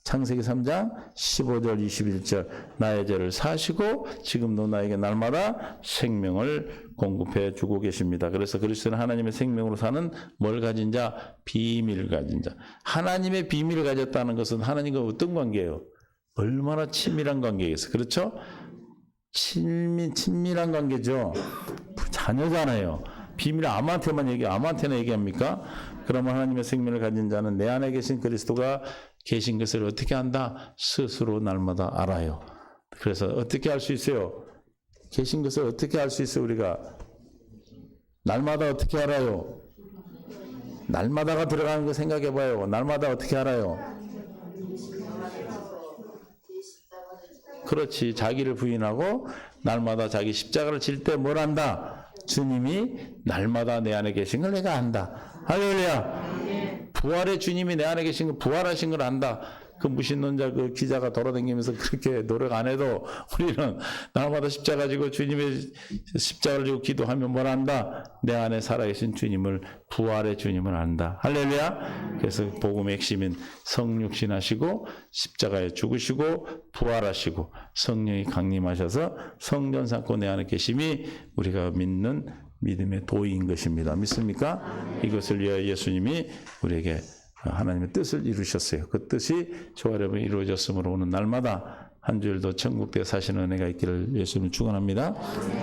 창세기 3장 15절 21절 나의 죄를 사시고 지금도 나에게 날마다 생명을 공급해 주고 계십니다. 그래서 그리스도는 하나님의 생명으로 사는 뭘 가진 자? 비밀을 가진 자. 하나님의 비밀을 가졌다는 것은 하나님과 어떤 관계예요? 얼마나 친밀한 관계겠어요. 그렇죠? 친밀한 관계죠. 자녀잖아요. 비밀을 아무한테나 얘기합니까? 그러면 하나님의 생명을 가진 자는 내 안에 계신 그리스도가 계신 것을 어떻게 한다? 스스로 날마다 알아요. 그래서 어떻게 알 수 있어요? 계신 것을 어떻게 알 수 있어요? 우리가 날마다 어떻게 알아요? 날마다가 들어가는 거 생각해 봐요. 날마다 어떻게 알아요? 그렇지. 자기를 부인하고 날마다 자기 십자가를 질 때 뭘 한다? 주님이 날마다 내 안에 계신 걸 내가 안다. 할렐루야. 부활의 주님이 내 안에 계신 걸, 부활하신 걸 안다. 그 무신론자 그 기자가 돌아다니면서 그렇게 노력 안 해도 우리는 날마다 십자가 지고 주님의 십자가를 지고 기도하면 뭘 안다? 내 안에 살아계신 주님을, 부활의 주님을 안다. 할렐루야. 그래서 복음의 핵심인 성육신하시고 십자가에 죽으시고 부활하시고 성령이 강림하셔서 성전 삼고 내 안에 계심이 우리가 믿는 믿음의 도의인 것입니다. 믿습니까? 이것을 위하여 예수님이 우리에게 하나님의 뜻을 이루셨어요. 그 뜻이 저와 여러분이 이루어졌으므로 오는 날마다 한 주일도 천국에 사시는 은혜가 있기를 예수님 축원합니다.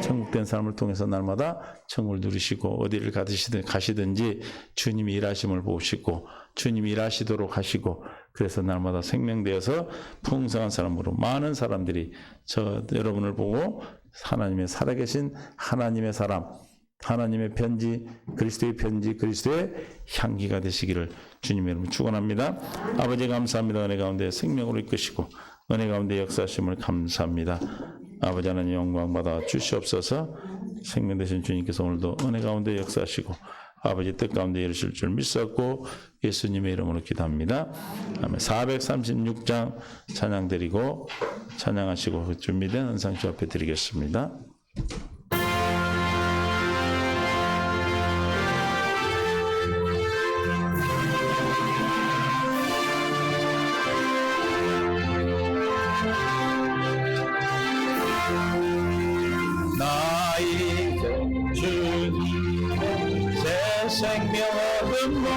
천국된 삶을 통해서 날마다 천국을 누리시고 어디를 가시든지 주님이 일하심을 보시고 주님이 일하시도록 하시고 그래서 날마다 생명되어서 풍성한 사람으로 많은 사람들이 여러분을 보고 하나님의 살아계신 하나님의 사람, 하나님의 편지, 그리스도의 편지, 그리스도의 향기가 되시기를 주님의 이름으로 축원합니다. 아버지 감사합니다. 은혜 가운데 생명으로 이끄시고 은혜 가운데 역사하심을 감사합니다. 아버지 하나님 영광 받아 주시옵소서. 생명 되신 주님께서 오늘도 은혜 가운데 역사하시고 아버지 뜻 가운데 이루실 줄 믿었고 예수님의 이름으로 기도합니다. 아멘. 436장 찬양 드리고 찬양하시고 준비된 은상주 앞에 드리겠습니다.
생명 얻은 모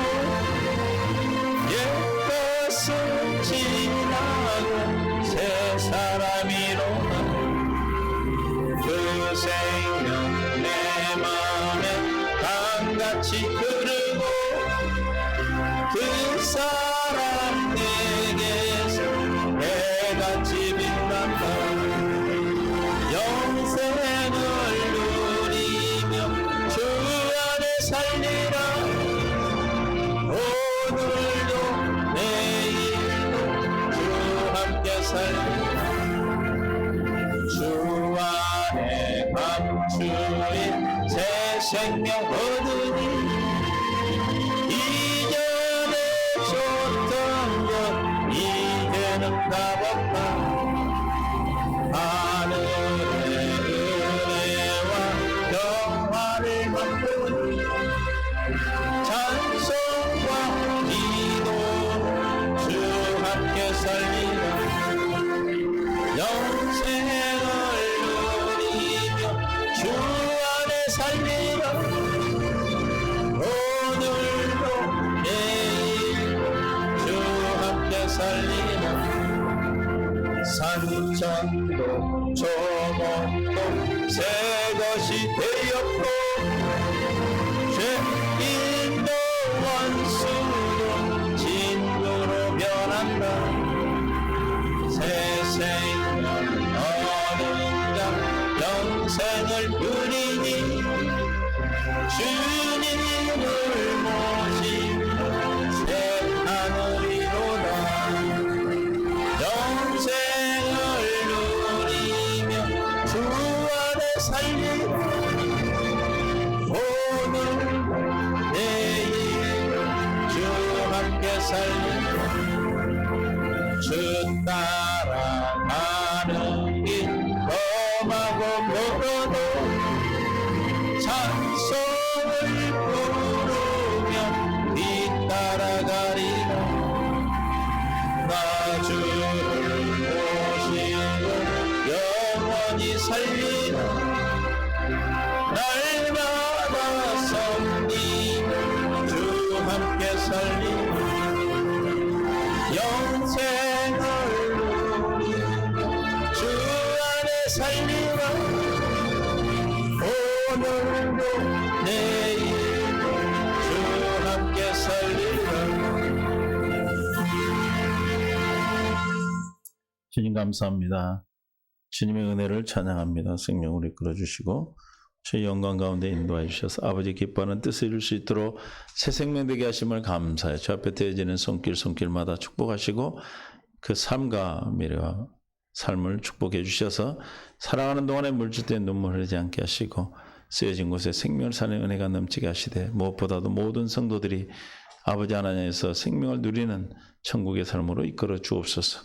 옛것은 지나고 새 사람이로다. 그 생명 내 맘에 강같이 흐르고 그 사람 내게서 해같이 빛난다. 영생을 누리며 주 안에 살리라. 오늘도 내일도 주 함께 살리라. 주 안에 감추인 새 생명 얻으니 이전에 줬던 것 이제는 값없다. 하늘의 은혜와 영화를 맛보니 찬송과 기도로 주 함께 살리라. 영생을 누리며 주 안에 살리라. 오늘도 내일도 주 함께 살리라. 산천도 조목도 새 것이 되었고 죄인도 원수도 진주로 변한다. 새 생명 얻은 자 영생을 누리니 주님을 모시며 새 하늘이로다. 영생을 누리며 주 안에 살리라. 오늘도 내일도 주 함께 살리라. 주 따라가는 길 험하고 멀어도 찬송을 부르며 뒤따라가리라. 나 주를 모시고 영원히 살리라. 날마다 섬기며 주 함께 살리라. 영생을 누리며 주 안에 살리라. 오늘도 내일도 주 함께 살리라.
주님 감사합니다. 주님의 은혜를 찬양합니다. 생명으로 이끌어주시고 주의 영광 가운데 인도해 주셔서 아버지 기뻐하는 뜻을 이룰 수 있도록 새 생명 되게 하심을 감사해 주 앞에 되어지는 손길마다 축복하시고 그 삶과 미래와 삶을 축복해 주셔서 살아가는 동안에 물질된 눈물 흐르지 않게 하시고 쓰여진 곳에 생명을 사는 은혜가 넘치게 하시되 무엇보다도 모든 성도들이 아버지 하나님께서 생명을 누리는 천국의 삶으로 이끌어 주옵소서.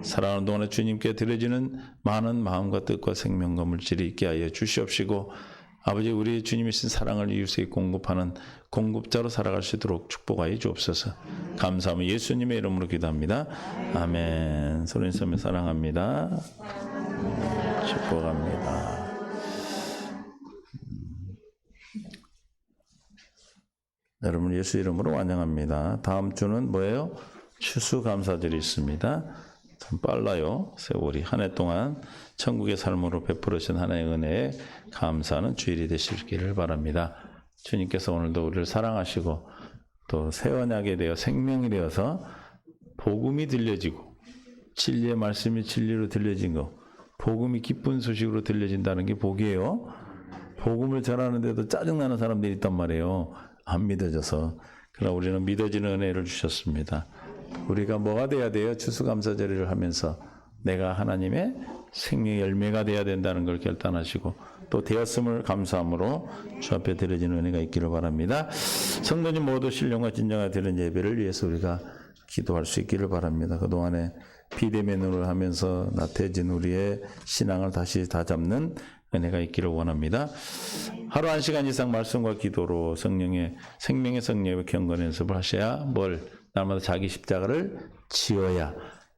살아가는 동안에 주님께 드려지는 많은 마음과 뜻과 생명과 물질이 있게 하여 주시옵시고 아버지 우리 주님이신 사랑을 이웃에게 공급하는 공급자로 살아갈 수 있도록 축복하여 주옵소서. 감사하며 예수님의 이름으로 기도합니다. 아멘. 소리 내며 사랑합니다. 축복합니다. 여러분 예수 이름으로 환영합니다. 다음 주는 뭐예요? 추수감사절이 있습니다. 참 빨라요. 세월이 한 해 동안 천국의 삶으로 베풀으신 하나님의 은혜에 감사하는 주일이 되시기를 바랍니다. 주님께서 오늘도 우리를 사랑하시고 또 새 언약에 대해 생명이 되어서 복음이 들려지고 진리의 말씀이 진리로 들려진 거 복음이 기쁜 소식으로 들려진다는 게 복이에요. 복음을 전하는데도 짜증나는 사람들이 있단 말이에요. 안 믿어져서. 그러나 우리는 믿어지는 은혜를 주셨습니다. 우리가 뭐가 돼야 돼요? 추수감사절을 하면서 내가 하나님의 생명의 열매가 돼야 된다는 걸 결단하시고 또 되었음을 감사함으로 주 앞에 드려지는 은혜가 있기를 바랍니다. 성도님 모두 신령과 진정한 드리는 예배를 위해서 우리가 기도할 수 있기를 바랍니다. 그동안에 비대면으로 하면서 나태해진 우리의 신앙을 다시 다잡는 은혜가 있기를 원합니다. 하루 1시간 이상 말씀과 기도로 성령의 생명의 성령의 경건 연습을 하셔야 뭘 날마다 자기 십자가를 지어야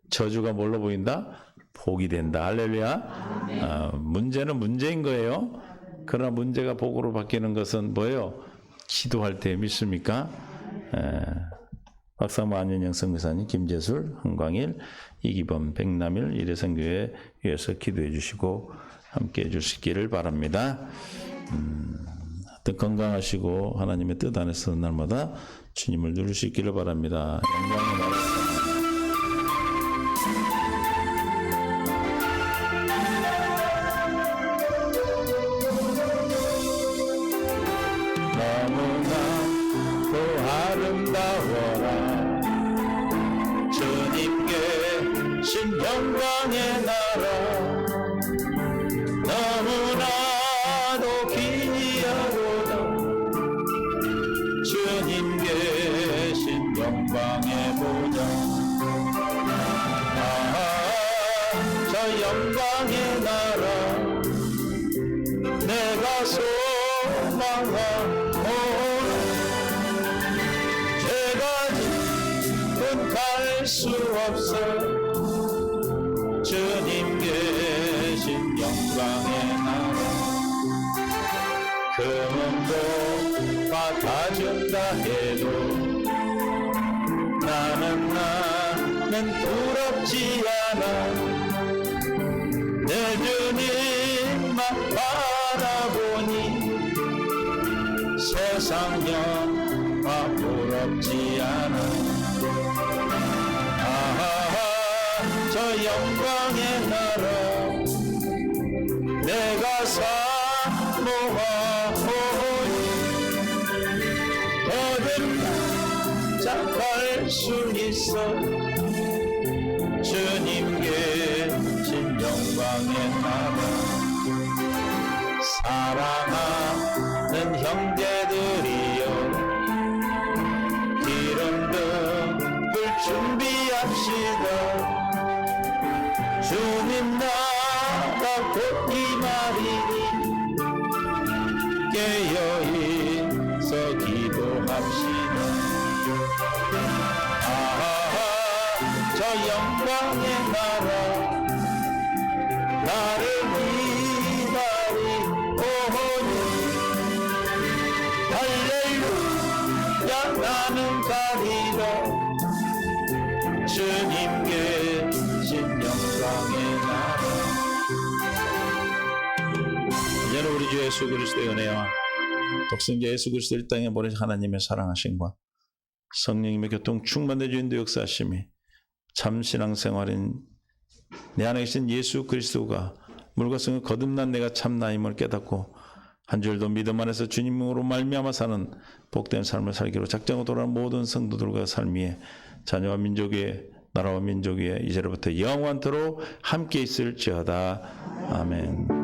저주가 뭘로 보인다? 복이 된다. 할렐루야. 문제는 문제인 거예요. 그러나 문제가 복으로 바뀌는 것은 뭐예요? 기도할 때 믿습니까? 박사모 안윤영 선교사님, 김재술, 한광일, 이기범, 백남일, 이래성교회 위해서 기도해 주시고 함께 해 주시기를 바랍니다. 건강하시고 하나님의 뜻 안에서 날마다 주님을 누릴 수 있기를 바랍니다. 영광의 나라
너무나도 아름다워라 주님께 신 영광의 나라 너무나도 기이하도다 주님 계신 영광의 보좌 저 영광의 나라 내가 소망하오 제가 갈 수 없어 주님 계신 영광의 나라 금은도 받아준다 해도 나는 부럽지 않아 내 주님만 바라보니 세상 영화 부럽지 않아 저 영광의 나라 내가 사모하오니 어디까지 수 있어 주님 계신 영광의 나라 사랑하는 형제들이여 기름등불 준비합시다 주님 나라 곧 임하리니 깨어있어 기도합시다 저 영광의 나라 나를 기다리오니 할렐루야 나는 가리라 주님 계신 영광의 나라 이제는 우리 주 예수 그리스도의 은혜와 독생자 예수 그리스도를 땅에 보내신 하나님의 사랑하심과 성령님의 교통 충만된 주인도 역사하심이 참 신앙생활인 내 안에 계신 예수 그리스도가 물과 성을 거듭난 내가 참 나임을 깨닫고 한 줄도 믿음 안에서 주님으로 말미암아 사는 복된 삶을 살기로 작정하고 돌아가는 모든 성도들과 삶 위에 자녀와 민족 위에 나라와 민족 위에 이제로부터 영원토록 함께 있을지어다. 아멘.